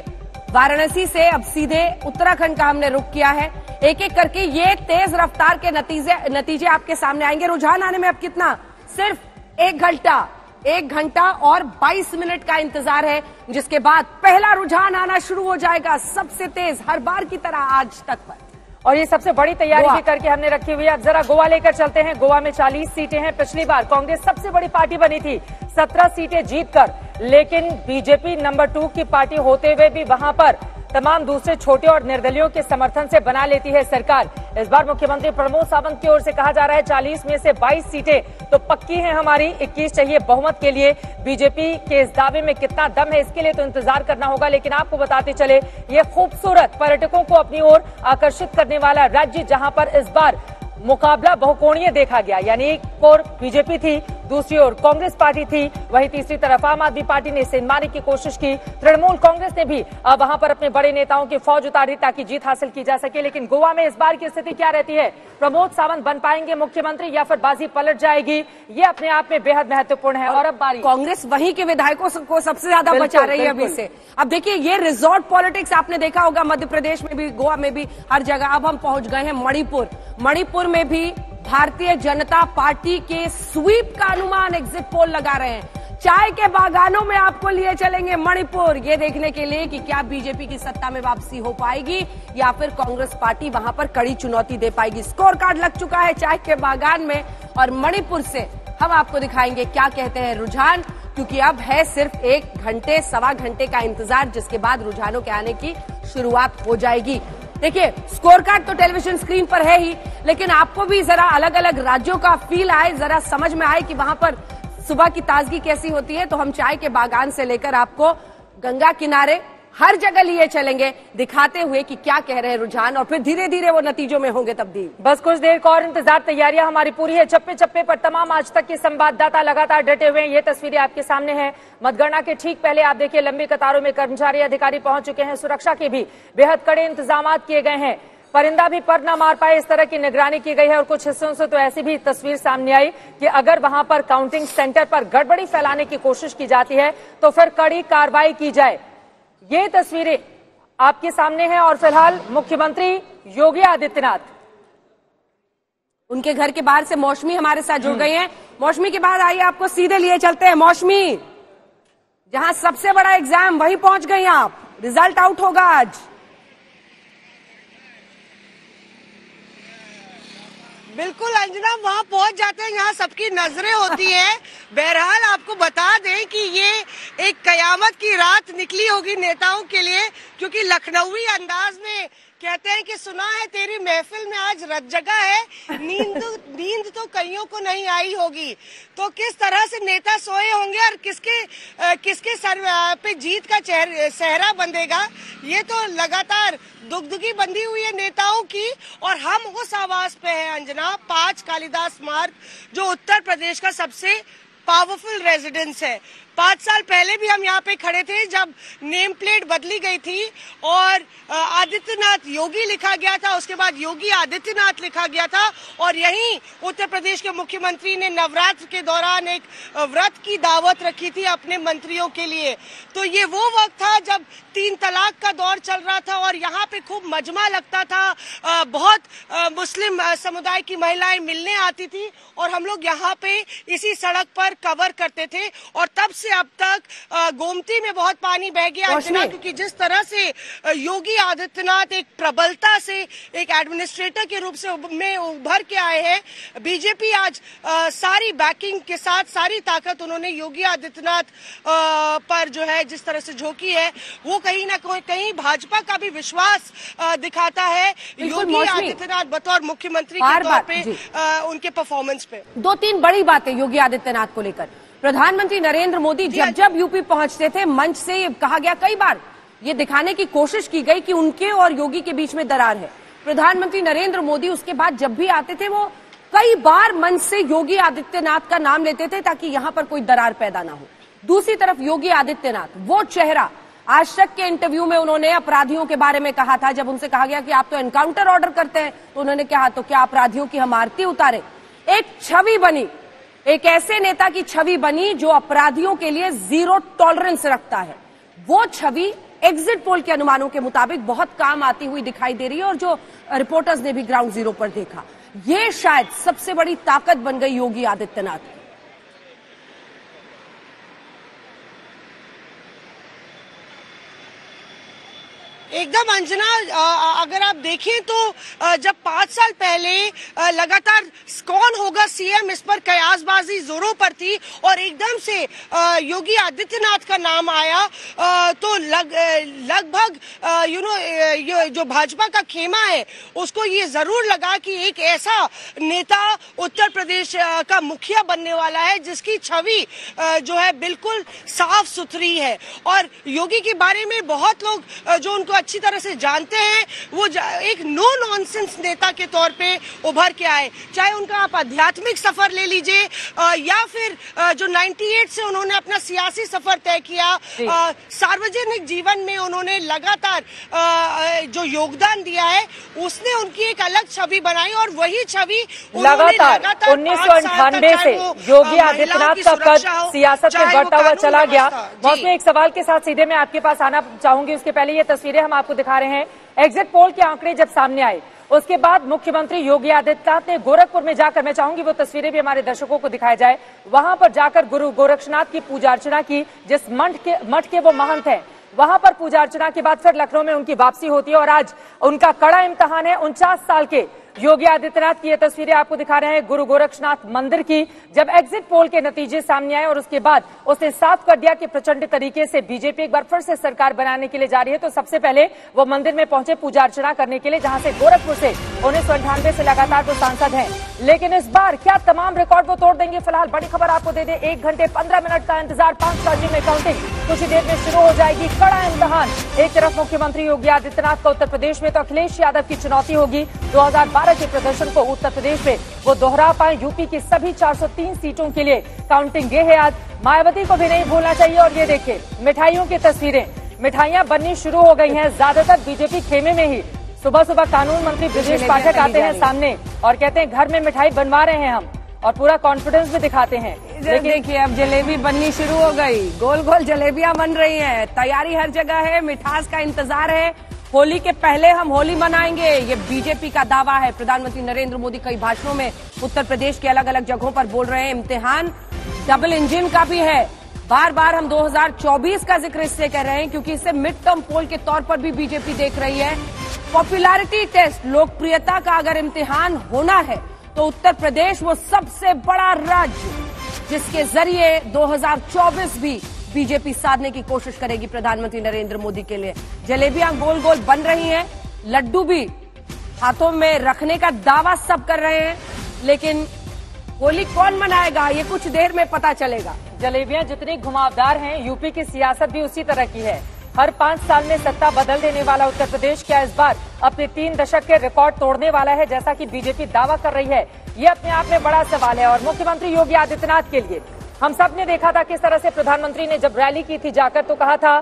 वाराणसी से अब सीधे उत्तराखंड का हमने रुख किया है। एक एक करके ये तेज रफ्तार के नतीजे आपके सामने आएंगे। रुझान आने में अब कितना, सिर्फ 1 घंटा और 22 मिनट का इंतजार है, जिसके बाद पहला रुझान आना शुरू हो जाएगा सबसे तेज हर बार की तरह आज तक पर। और ये सबसे बड़ी तैयारी भी करके हमने रखी हुई है। अब जरा गोवा लेकर चलते हैं। गोवा में 40 सीटें हैं। पिछली बार कांग्रेस सबसे बड़ी पार्टी बनी थी 17 सीटें जीतकर, लेकिन बीजेपी नंबर 2 की पार्टी होते हुए भी वहां पर तमाम दूसरे छोटे और निर्दलियों के समर्थन से बना लेती है सरकार। इस बार मुख्यमंत्री प्रमोद सावंत की ओर से कहा जा रहा है 40 में से 22 सीटें तो पक्की हैं हमारी, 21 चाहिए बहुमत के लिए। बीजेपी के इस दावे में कितना दम है इसके लिए तो इंतजार करना होगा, लेकिन आपको बताते चले ये खूबसूरत पर्यटकों को अपनी ओर आकर्षित करने वाला राज्य जहां पर इस बार मुकाबला बहुकोणीय देखा गया, यानी एक ओर बीजेपी थी, दूसरी ओर कांग्रेस पार्टी थी, वहीं तीसरी तरफ आम आदमी पार्टी ने इसे मारने की कोशिश की। तृणमूल कांग्रेस ने भी वहां पर अपने बड़े नेताओं की फौज उतारी ताकि जीत हासिल की जा सके। लेकिन गोवा में इस बार की स्थिति क्या रहती है? प्रमोद सावंत बन पाएंगे मुख्यमंत्री या फिर बाजी पलट जाएगी? ये अपने आप में बेहद महत्वपूर्ण है। और अब बारी कांग्रेस वहीं के विधायकों को सबसे ज्यादा बचा रही है अभी से। अब देखिए ये रिजॉर्ट पॉलिटिक्स आपने देखा होगा मध्य प्रदेश में भी, गोवा में भी, हर जगह। अब हम पहुंच गए हैं मणिपुर। मणिपुर में भी भारतीय जनता पार्टी के स्वीप का अनुमान एग्जिट पोल लगा रहे हैं। चाय के बागानों में आपको लिए चलेंगे मणिपुर, ये देखने के लिए कि क्या बीजेपी की सत्ता में वापसी हो पाएगी या फिर कांग्रेस पार्टी वहां पर कड़ी चुनौती दे पाएगी। स्कोर कार्ड लग चुका है चाय के बागान में और मणिपुर से हम आपको दिखाएंगे क्या कहते हैं रुझान, क्योंकि अब है सिर्फ 1 घंटे सवा घंटे का इंतजार, जिसके बाद रुझानों के आने की शुरुआत हो जाएगी। देखिए स्कोर कार्ड तो टेलीविजन स्क्रीन पर है ही, लेकिन आपको भी जरा अलग अलग राज्यों का फील आए, जरा समझ में आए कि वहां पर सुबह की ताजगी कैसी होती है, तो हम चाय के बागान से लेकर आपको गंगा किनारे हर जगह लिए चलेंगे, दिखाते हुए कि क्या कह रहे हैं रुझान, और फिर धीरे धीरे वो नतीजों में होंगे तब्दील। बस कुछ देर का और इंतजार, तैयारियां हमारी पूरी है। चप्पे चप्पे पर तमाम आज तक के संवाददाता लगातार डटे हुए हैं। ये तस्वीरें आपके सामने हैं। मतगणना के ठीक पहले आप देखिए लंबी कतारों में कर्मचारी अधिकारी पहुंच चुके हैं। सुरक्षा के भी बेहद कड़े इंतजाम किए गए हैं। परिंदा भी पर न मार पाए इस तरह की निगरानी की गई है। और कुछ हिस्सों से तो ऐसी भी तस्वीर सामने आई कि अगर वहां पर काउंटिंग सेंटर पर गड़बड़ी फैलाने की कोशिश की जाती है तो फिर कड़ी कार्रवाई की जाए। ये तस्वीरें आपके सामने हैं और फिलहाल मुख्यमंत्री योगी आदित्यनाथ, उनके घर के बाहर से मौसमी हमारे साथ जुड़ गई हैं। मौसमी के बाद आइए आपको सीधे लिए चलते हैं। मौसमी, जहां सबसे बड़ा एग्जाम वहीं पहुंच गई आप, रिजल्ट आउट होगा आज। बिल्कुल अंजना, वहां पहुंच जाते हैं जहां सबकी नजरें होती हैं। बहरहाल आपको बता दें कि ये एक कयामत की रात निकली होगी नेताओं के लिए, क्योंकि लखनवी अंदाज में कहते हैं कि सुना है तेरी महफिल में आज रत जगा है, नींद तो कईयों को नहीं आई होगी। तो किस तरह से नेता सोए होंगे और किसके सर पे जीत का सहरा बंधेगा, ये तो लगातार दुगदुगी बंधी हुई है नेताओं की। और हम उस आवाज पे हैं अंजना, 5 कालिदास मार्ग, जो उत्तर प्रदेश का सबसे पावरफुल रेजिडेंस है। 5 साल पहले भी हम यहाँ पे खड़े थे जब नेम प्लेट बदली गई थी और आदित्यनाथ योगी लिखा गया था, उसके बाद योगी आदित्यनाथ लिखा गया था। और यहीं उत्तर प्रदेश के मुख्यमंत्री ने नवरात्र के दौरान एक व्रत की दावत रखी थी अपने मंत्रियों के लिए। तो ये वो वक्त था जब 3 तलाक का दौर चल रहा था और यहाँ पे खूब मजमा लगता था। बहुत मुस्लिम समुदाय की महिलाएं मिलने आती थी और हम लोग यहाँ पे इसी सड़क पर कवर करते थे। और तब से अब तक गोमती में बहुत पानी बह गया अंजना, क्योंकि जिस तरह से योगी आदित्यनाथ एक प्रबलता से एक एडमिनिस्ट्रेटर के रूप से में उभर के आए हैं। बीजेपी आज सारी बैकिंग के साथ सारी ताकत उन्होंने योगी आदित्यनाथ पर जो है जिस तरह से झोंकी है, वो कहीं ना कहीं भाजपा का भी विश्वास दिखाता है योगी आदित्यनाथ बतौर मुख्यमंत्री के तौर पे उनके परफॉर्मेंस पे। 2-3 बड़ी बातें योगी आदित्यनाथ को लेकर। प्रधानमंत्री नरेंद्र मोदी जब यूपी पहुंचते थे, मंच से कहा गया, कई बार ये दिखाने की कोशिश की गई कि उनके और योगी के बीच में दरार है। प्रधानमंत्री नरेंद्र मोदी उसके बाद जब भी आते थे वो कई बार मंच से योगी आदित्यनाथ का नाम लेते थे ताकि यहां पर कोई दरार पैदा ना हो। दूसरी तरफ योगी आदित्यनाथ, वो चेहरा, आज तक के इंटरव्यू में उन्होंने अपराधियों के बारे में कहा था। जब उनसे कहा गया कि आप तो एनकाउंटर ऑर्डर करते हैं, तो उन्होंने कहा तो क्या अपराधियों की हम आरती उतारे। एक छवि बनी, एक ऐसे नेता की छवि बनी जो अपराधियों के लिए 0 टॉलरेंस रखता है। वो छवि एग्जिट पोल के अनुमानों के मुताबिक बहुत काम आती हुई दिखाई दे रही है और जो रिपोर्टर्स ने भी ग्राउंड जीरो पर देखा, ये शायद सबसे बड़ी ताकत बन गई योगी आदित्यनाथ की। एकदम अंजना, अगर आप देखें तो जब 5 साल पहले लगातार कौन होगा सीएम इस पर कयासबाजी जोरों पर थी और एकदम से योगी आदित्यनाथ का नाम आया तो लगभग जो भाजपा का खेमा है उसको ये जरूर लगा कि एक ऐसा नेता उत्तर प्रदेश का मुखिया बनने वाला है जिसकी छवि जो है बिल्कुल साफ सुथरी है। और योगी के बारे में बहुत लोग जो उनको अच्छी तरह से जानते हैं वो एक नो नॉनसेंस नेता के तौर पे उभर के आए, चाहे उनका आप आध्यात्मिक सफर ले लीजिए या फिर जो 98 से उन्होंने अपना सियासी सफर तय किया, सार्वजनिक जीवन में उन्होंने लगातार जो योगदान दिया है उसने उनकी एक अलग छवि बनाई और वही छवि लगातार 1998 से योगी आदित्यनाथ का कद सियासत में बढ़ता हुआ चला गया। मौसमी, एक सवाल के साथ सीधे मैं आपके पास आना चाहूंगी, उसके पहले ये तस्वीरें हम आपको दिखा रहे हैं। एग्जिट पोल के आंकड़े जब सामने आए उसके बाद मुख्यमंत्री योगी आदित्यनाथ ने गोरखपुर में जाकर, मैं चाहूंगी वो तस्वीरें भी हमारे दर्शकों को दिखाई जाए, वहां पर जाकर गुरु गोरक्षनाथ की पूजा अर्चना की। जिस मठ के वो महंत हैं वहां पर पूजा अर्चना के बाद फिर लखनऊ में उनकी वापसी होती है और आज उनका कड़ा इम्तिहान है। 49 साल के योगी आदित्यनाथ की ये तस्वीरें आपको दिखा रहे हैं गुरु गोरक्षनाथ मंदिर की, जब एग्जिट पोल के नतीजे सामने आए और उसके बाद उसने साफ कर दिया कि प्रचंड तरीके से बीजेपी एक बार फिर से सरकार बनाने के लिए जा रही है। तो सबसे पहले वो मंदिर में पहुंचे पूजा अर्चना करने के लिए, जहां से गोरखपुर से 1998 से लगातार वो सांसद हैं। लेकिन इस बार क्या तमाम रिकॉर्ड वो तोड़ देंगे? फिलहाल बड़ी खबर आपको दे दे, 1 घंटे 15 मिनट का इंतजार, 5 राज्यों में काउंटिंग कुछ ही देर में शुरू हो जाएगी। कड़ा इम्तिहान, एक तरफ मुख्यमंत्री योगी आदित्यनाथ का उत्तर प्रदेश में, तो अखिलेश यादव की चुनौती होगी 2012 के प्रदर्शन को उत्तर प्रदेश में वो दोहरा पाए। यूपी की सभी 403 सीटों के लिए काउंटिंग ये है आज। मायावती को भी नहीं भूलना चाहिए। और ये देखिए मिठाइयों की तस्वीरें, मिठाइयां बननी शुरू हो गई हैं, ज्यादातर बीजेपी खेमे में ही। सुबह सुबह कानून मंत्री ब्रजेश पाठक आते हैं सामने और कहते हैं घर में मिठाई बनवा रहे हैं हम, और पूरा कॉन्फिडेंस भी दिखाते हैं। लेकिन देखिए अब जलेबी बननी शुरू हो गई, गोल गोल जलेबियां बन रही हैं, तैयारी हर जगह है, मिठास का इंतजार है। होली के पहले हम होली मनाएंगे, ये बीजेपी का दावा है। प्रधानमंत्री नरेंद्र मोदी कई भाषणों में उत्तर प्रदेश के अलग अलग जगहों पर बोल रहे हैं। इम्तिहान डबल इंजन का भी है। बार बार हम 2024 का जिक्र इससे कर रहे हैं क्योंकि इसे मिड टर्म पोल के तौर पर भी बीजेपी देख रही है। पॉपुलैरिटी टेस्ट, लोकप्रियता का अगर इम्तिहान होना है तो उत्तर प्रदेश वो सबसे बड़ा राज्य जिसके जरिए 2024 भी बीजेपी साधने की कोशिश करेगी प्रधानमंत्री नरेंद्र मोदी के लिए। जलेबियां गोल गोल बन रही हैं, लड्डू भी हाथों में रखने का दावा सब कर रहे हैं, लेकिन होली कौन मनाएगा ये कुछ देर में पता चलेगा। जलेबियां जितनी घुमावदार हैं, यूपी की सियासत भी उसी तरह की है। हर 5 साल में सत्ता बदल देने वाला उत्तर प्रदेश क्या इस बार अपने 3 दशक के रिकॉर्ड तोड़ने वाला है, जैसा कि बीजेपी दावा कर रही है? ये अपने आप में बड़ा सवाल है। और मुख्यमंत्री योगी आदित्यनाथ के लिए हम सब ने देखा था किस तरह से प्रधानमंत्री ने जब रैली की थी जाकर तो कहा था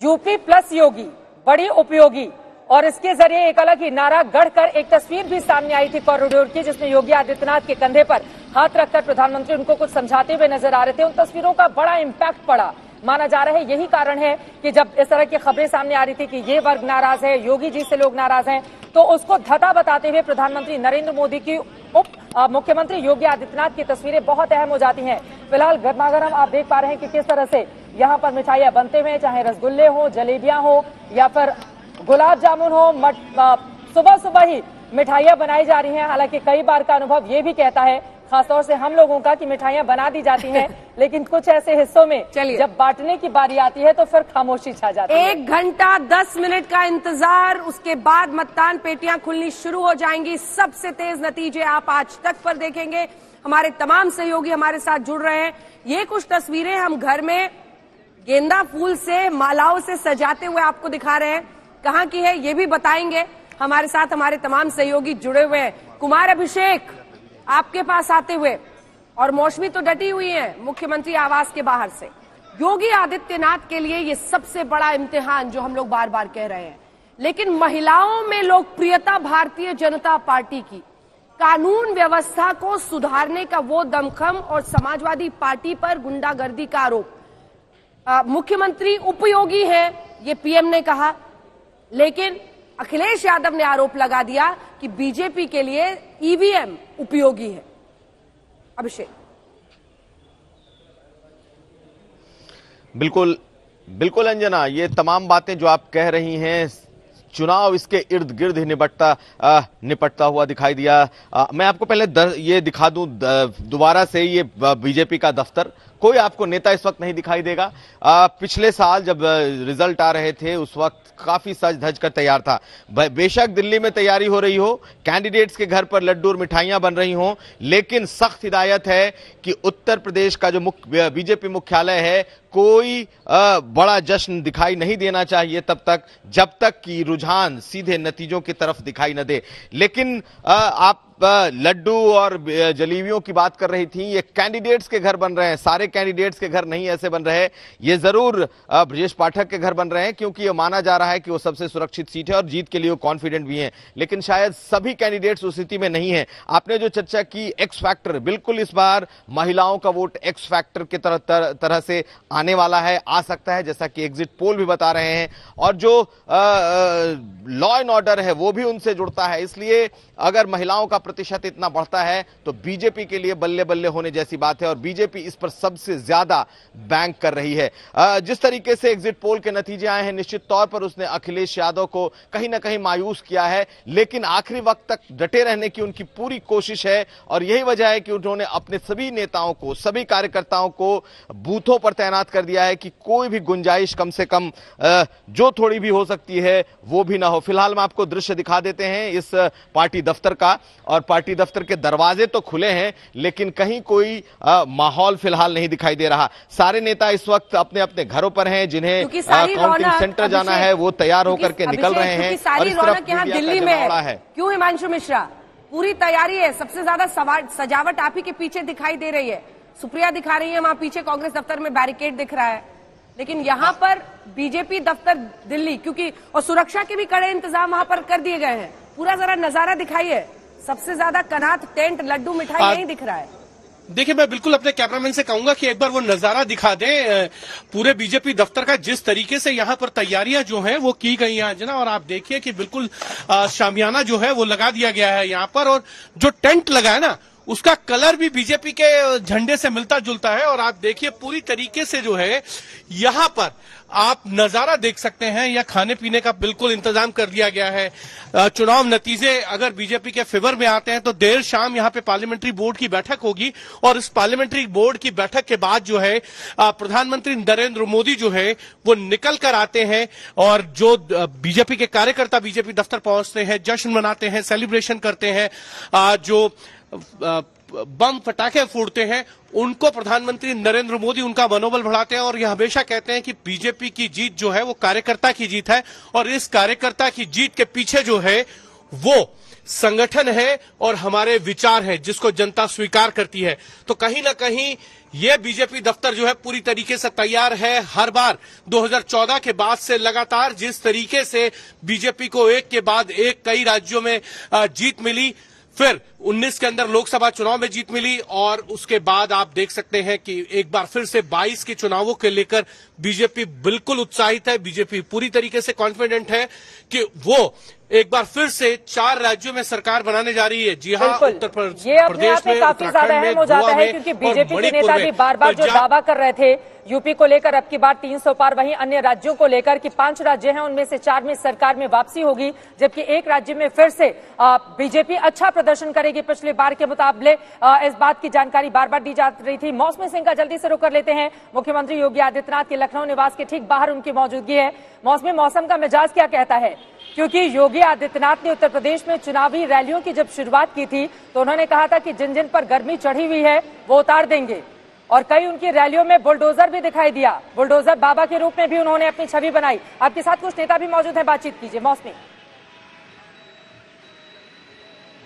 यूपी प्लस योगी बड़ी उपयोगी, और इसके जरिए एक अलग ही नारा गढ़कर एक तस्वीर भी सामने आई थी कॉरिडोर की, जिसमें योगी आदित्यनाथ के कंधे पर हाथ रखकर प्रधानमंत्री उनको कुछ समझाते हुए नजर आ रहे थे। उन तस्वीरों का बड़ा इम्पैक्ट पड़ा, माना जा रहा है यही कारण है कि जब इस तरह की खबरें सामने आ रही थी कि ये वर्ग नाराज है, योगी जी से लोग नाराज हैं, तो उसको धता बताते हुए प्रधानमंत्री नरेंद्र मोदी की मुख्यमंत्री योगी आदित्यनाथ की तस्वीरें बहुत अहम हो जाती हैं। फिलहाल गर्मागर्म आप देख पा रहे हैं कि किस तरह से यहाँ पर मिठाइयां बनते हुए, चाहे रसगुल्ले हो, जलेबियां हो या फिर गुलाब जामुन हो, सुबह सुबह ही मिठाइयां बनाई जा रही हैं। हालांकि कई बार का अनुभव ये भी कहता है, खासतौर से हम लोगों का, कि मिठाइयां बना दी जाती हैं लेकिन कुछ ऐसे हिस्सों में जब बांटने की बारी आती है तो फिर खामोशी छा जाती है। 1 घंटा 10 मिनट का इंतजार, उसके बाद मतदान पेटियां खुलनी शुरू हो जाएंगी। सबसे तेज नतीजे आप आज तक पर देखेंगे। हमारे तमाम सहयोगी हमारे साथ जुड़ रहे हैं। ये कुछ तस्वीरें हम घर में गेंदा फूल से, मालाओं से सजाते हुए आपको दिखा रहे हैं। कहाँ की है ये भी बताएंगे। हमारे साथ हमारे तमाम सहयोगी जुड़े हुए हैं। कुमार अभिषेक आपके पास आते हुए, और मौसमी तो डटी हुई है मुख्यमंत्री आवास के बाहर से। योगी आदित्यनाथ के लिए ये सबसे बड़ा इम्तिहान जो हम लोग बार बार कह रहे हैं, लेकिन महिलाओं में लोकप्रियता भारतीय जनता पार्टी की, कानून व्यवस्था को सुधारने का वो दमखम और समाजवादी पार्टी पर गुंडागर्दी का आरोप। मुख्यमंत्री उपयोगी है ये पीएम ने कहा, लेकिन अखिलेश यादव ने आरोप लगा दिया कि बीजेपी के लिए ईवीएम उपयोगी है। अभिषेक, बिल्कुल बिल्कुल अंजना, ये तमाम बातें जो आप कह रही हैं, चुनाव इसके इर्द गिर्द ही निपटता हुआ दिखाई दिया। मैं आपको पहले ये दिखा दूं दोबारा से, ये बीजेपी का दफ्तर, कोई आपको नेता इस वक्त नहीं दिखाई देगा। पिछले साल जब रिजल्ट आ रहे थे उस वक्त काफी सज धज कर तैयार था। बेशक दिल्ली में तैयारी हो रही हो, कैंडिडेट्स के घर पर लड्डू और मिठाइयां बन रही हों, लेकिन सख्त हिदायत है कि उत्तर प्रदेश का जो बीजेपी मुख्यालय है, कोई बड़ा जश्न दिखाई नहीं देना चाहिए तब तक जब तक कि रुझान सीधे नतीजों की तरफ दिखाई न दे। लेकिन आप लड्डू और जलेबियों की बात कर रही थी, ये कैंडिडेट्स के घर बन रहे हैं। सारे कैंडिडेट्स के घर नहीं ऐसे बन रहे, ये जरूर ब्रजेश पाठक के घर बन रहे हैं, क्योंकि ये माना जा रहा है कि वो सबसे सुरक्षित सीट है और जीत के लिए वो कॉन्फिडेंट भी हैं। लेकिन शायद सभी कैंडिडेट्स उस स्थिति में नहीं है। आपने जो चर्चा की एक्स फैक्टर, बिल्कुल इस बार महिलाओं का वोट एक्स फैक्टर की तरह से आने वाला है, आ सकता है, जैसा कि एग्जिट पोल भी बता रहे हैं। और जो लॉ एंड ऑर्डर है वो भी उनसे जुड़ता है। इसलिए अगर महिलाओं का प्रतिशत इतना बढ़ता है तो बीजेपी के लिए बल्ले बल्ले होने जैसी बात है, और बीजेपी इस पर सबसे ज्यादा बैंक कर रही है। जिस तरीके से एग्जिट पोल के नतीजे आए हैं, निश्चित तौर पर उसने अखिलेश यादव को कहीं ना कहीं मायूस किया है, लेकिन आखिरी वक्त तक डटे रहने की उनकी पूरी कोशिश है। और यही वजह है कि उन्होंने अपने सभी नेताओं को, सभी कार्यकर्ताओं को बूथों पर तैनात कर दिया है कि कोई भी गुंजाइश कम से कम जो थोड़ी भी हो सकती है वो भी ना हो। फिलहाल हम आपको दृश्य दिखा देते हैं इस पार्टी दफ्तर का, और पार्टी दफ्तर के दरवाजे तो खुले हैं लेकिन कहीं कोई माहौल फिलहाल नहीं दिखाई दे रहा। सारे नेता इस वक्त अपने अपने घरों पर हैं, जिन्हें काउंटिंग सेंटर जाना है वो तैयार होकर के निकल रहे हैं। सारी रौनक यहाँ दिल्ली में है। क्यों हिमांशु मिश्रा? पूरी तैयारी है, सबसे ज्यादा सजावट आप ही के पीछे दिखाई दे रही है। सुप्रिया दिखा रही है, वहां पीछे कांग्रेस दफ्तर में बैरिकेड दिख रहा है, लेकिन यहाँ पर बीजेपी दफ्तर दिल्ली, क्योंकि और सुरक्षा के भी कड़े इंतजाम वहां पर कर दिए गए हैं। पूरा जरा नजारा दिखाइए, सबसे ज्यादा कनात, टेंट, लड्डू, मिठाई नहीं दिख रहा है। देखिए, मैं बिल्कुल अपने कैमरामैन से कहूंगा कि एक बार वो नजारा दिखा दें पूरे बीजेपी दफ्तर का, जिस तरीके से यहाँ पर तैयारियां जो हैं वो की गई हैं जना। और आप देखिए कि बिल्कुल शामियाना जो है वो लगा दिया गया है यहाँ पर, और जो टेंट लगा है ना उसका कलर भी बीजेपी के झंडे से मिलता जुलता है। और आप देखिए पूरी तरीके से जो है यहाँ पर आप नजारा देख सकते हैं, या खाने पीने का बिल्कुल इंतजाम कर दिया गया है। चुनाव नतीजे अगर बीजेपी के फेवर में आते हैं तो देर शाम यहाँ पे पार्लियामेंट्री बोर्ड की बैठक होगी, और इस पार्लियामेंट्री बोर्ड की बैठक के बाद जो है प्रधानमंत्री नरेंद्र मोदी जो है वो निकल कर आते हैं, और जो बीजेपी के कार्यकर्ता बीजेपी दफ्तर पहुंचते हैं, जश्न मनाते हैं, सेलिब्रेशन करते हैं, जो बम फटाखे फोड़ते हैं, उनको प्रधानमंत्री नरेंद्र मोदी उनका मनोबल बढ़ाते हैं। और ये हमेशा कहते हैं कि बीजेपी की जीत जो है वो कार्यकर्ता की जीत है, और इस कार्यकर्ता की जीत के पीछे जो है वो संगठन है और हमारे विचार है, जिसको जनता स्वीकार करती है। तो कहीं ना कहीं ये बीजेपी दफ्तर जो है पूरी तरीके से तैयार है। हर बार 2014 के बाद से लगातार जिस तरीके से बीजेपी को एक के बाद एक कई राज्यों में जीत मिली, फिर 19 के अंदर लोकसभा चुनाव में जीत मिली, और उसके बाद आप देख सकते हैं कि एक बार फिर से 22 के चुनावों के लेकर बीजेपी बिल्कुल उत्साहित है। बीजेपी पूरी तरीके से कॉन्फिडेंट है कि वो एक बार फिर से 4 राज्यों में सरकार बनाने जा रही है। जी हाँ, उत्तर प्रदेश में, काफी ज्यादा अहम हो जाता है, क्योंकि बीजेपी के नेता भी बार बार जो दावा कर रहे थे यूपी को लेकर अब की बार 300 पार, वहीं अन्य राज्यों को लेकर कि 5 राज्य हैं उनमें से 4 में सरकार में वापसी होगी, जबकि एक राज्य में फिर से बीजेपी अच्छा प्रदर्शन करेगी पिछले बार के मुकाबले। इस बात की जानकारी बार बार दी जा रही थी। मौसमी सिंह का जल्दी से रुख कर लेते हैं। मुख्यमंत्री योगी आदित्यनाथ के लखनऊ निवास के ठीक बाहर उनकी मौजूदगी है। मौसमी, मौसम का मिजाज क्या कहता है? क्योंकि योगी आदित्यनाथ ने उत्तर प्रदेश में चुनावी रैलियों की जब शुरुआत की थी तो उन्होंने कहा था कि जिन जिन पर गर्मी चढ़ी हुई है वो उतार देंगे, और कई उनकी रैलियों में बुलडोजर भी दिखाई दिया। बुलडोजर बाबा के रूप में भी उन्होंने अपनी छवि बनाई। आपके साथ कुछ नेता भी मौजूद हैं, बातचीत कीजिए। मौसमी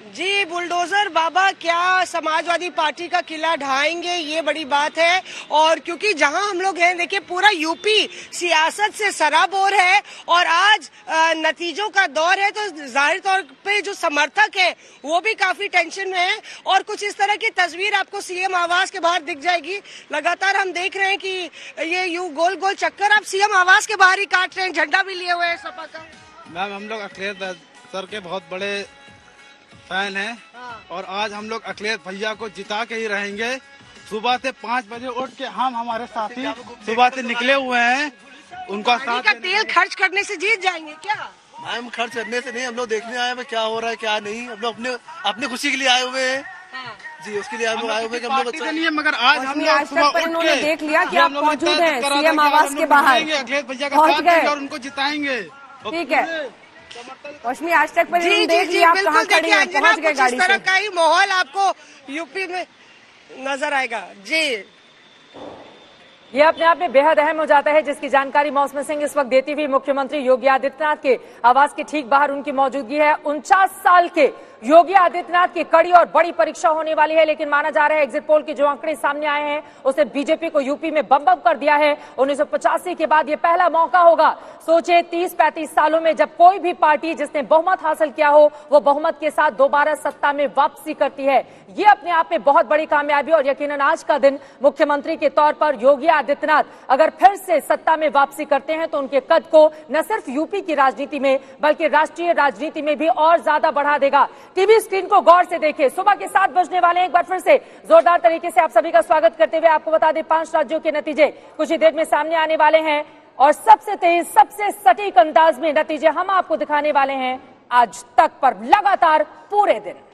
जी, बुलडोजर बाबा क्या समाजवादी पार्टी का किला ढाएंगे, ये बड़ी बात है। और क्योंकि जहां हम लोग हैं, देखिए पूरा यूपी सियासत से सराबोर है, और आज नतीजों का दौर है, तो जाहिर तौर पे जो समर्थक है वो भी काफी टेंशन में है। और कुछ इस तरह की तस्वीर आपको सीएम आवास के बाहर दिख जाएगी। लगातार हम देख रहे हैं कि ये यूं गोल गोल चक्कर आप सीएम आवास के बाहर ही काट रहे हैं, झंडा भी लिए हुए हैं सपा का। मैम, हम लोग अखिलेश सर के बहुत बड़े फैन हैं, और आज हम लोग अखिलेश भैया को जिता के ही रहेंगे। सुबह से 5 बजे उठ के हम हमारे साथी सुबह से निकले हुए हैं, उनका पानी का तेल खर्च करने से जीत जाएंगे क्या? मैम खर्च करने से नहीं, हम लोग देखने आए हैं क्या हो रहा है क्या नहीं। हम लोग अपने खुशी के लिए आए हुए हैं जी, उसके लिए हम लोग आए हुए हैं। मगर आज हम लोग सुबह उठ के देख लिया कि आप मौजूद हैं सीएम आवास के बाहर, अखिलेश भैया का पहुंच साथ गए देंगे और उनको जिताएंगे। ठीक है रश्मि, आज तक पर देख लिया आप कहाँ खड़ी हैं, पहुंच गए गाड़ी से। इस तरह का ही माहौल आपको यूपी में नजर आएगा जी। ये अपने आप में बेहद अहम हो जाता है, जिसकी जानकारी मौसम सिंह इस वक्त देती हुई मुख्यमंत्री योगी आदित्यनाथ के आवास के ठीक बाहर उनकी मौजूदगी है। 49 साल के योगी आदित्यनाथ की कड़ी और बड़ी परीक्षा होने वाली है, लेकिन माना जा रहा है एग्जिट पोल के जो आंकड़े सामने आए हैं उसने बीजेपी को यूपी में बम कर दिया है। 1985 के बाद ये पहला मौका होगा, सोचे 30-35 सालों में, जब कोई भी पार्टी जिसने बहुमत हासिल किया हो वो बहुमत के साथ दोबारा सत्ता में वापसी करती है। ये अपने आप में बहुत बड़ी कामयाबी और यकीनन आज का दिन मुख्यमंत्री के तौर पर योगी आदित्यनाथ अगर फिर से सत्ता में वापसी करते हैं तो उनके कद को न सिर्फ यूपी की राजनीति में बल्कि राष्ट्रीय राजनीति में भी और ज्यादा बढ़ा देगा। टीवी स्क्रीन को गौर से देखिए, सुबह के 7 बजने वाले हैं। एक बार फिर से जोरदार तरीके से आप सभी का स्वागत करते हुए आपको बता दें 5 राज्यों के नतीजे कुछ ही देर में सामने आने वाले हैं और सबसे तेज सबसे सटीक अंदाज में नतीजे हम आपको दिखाने वाले हैं आज तक पर लगातार पूरे दिन।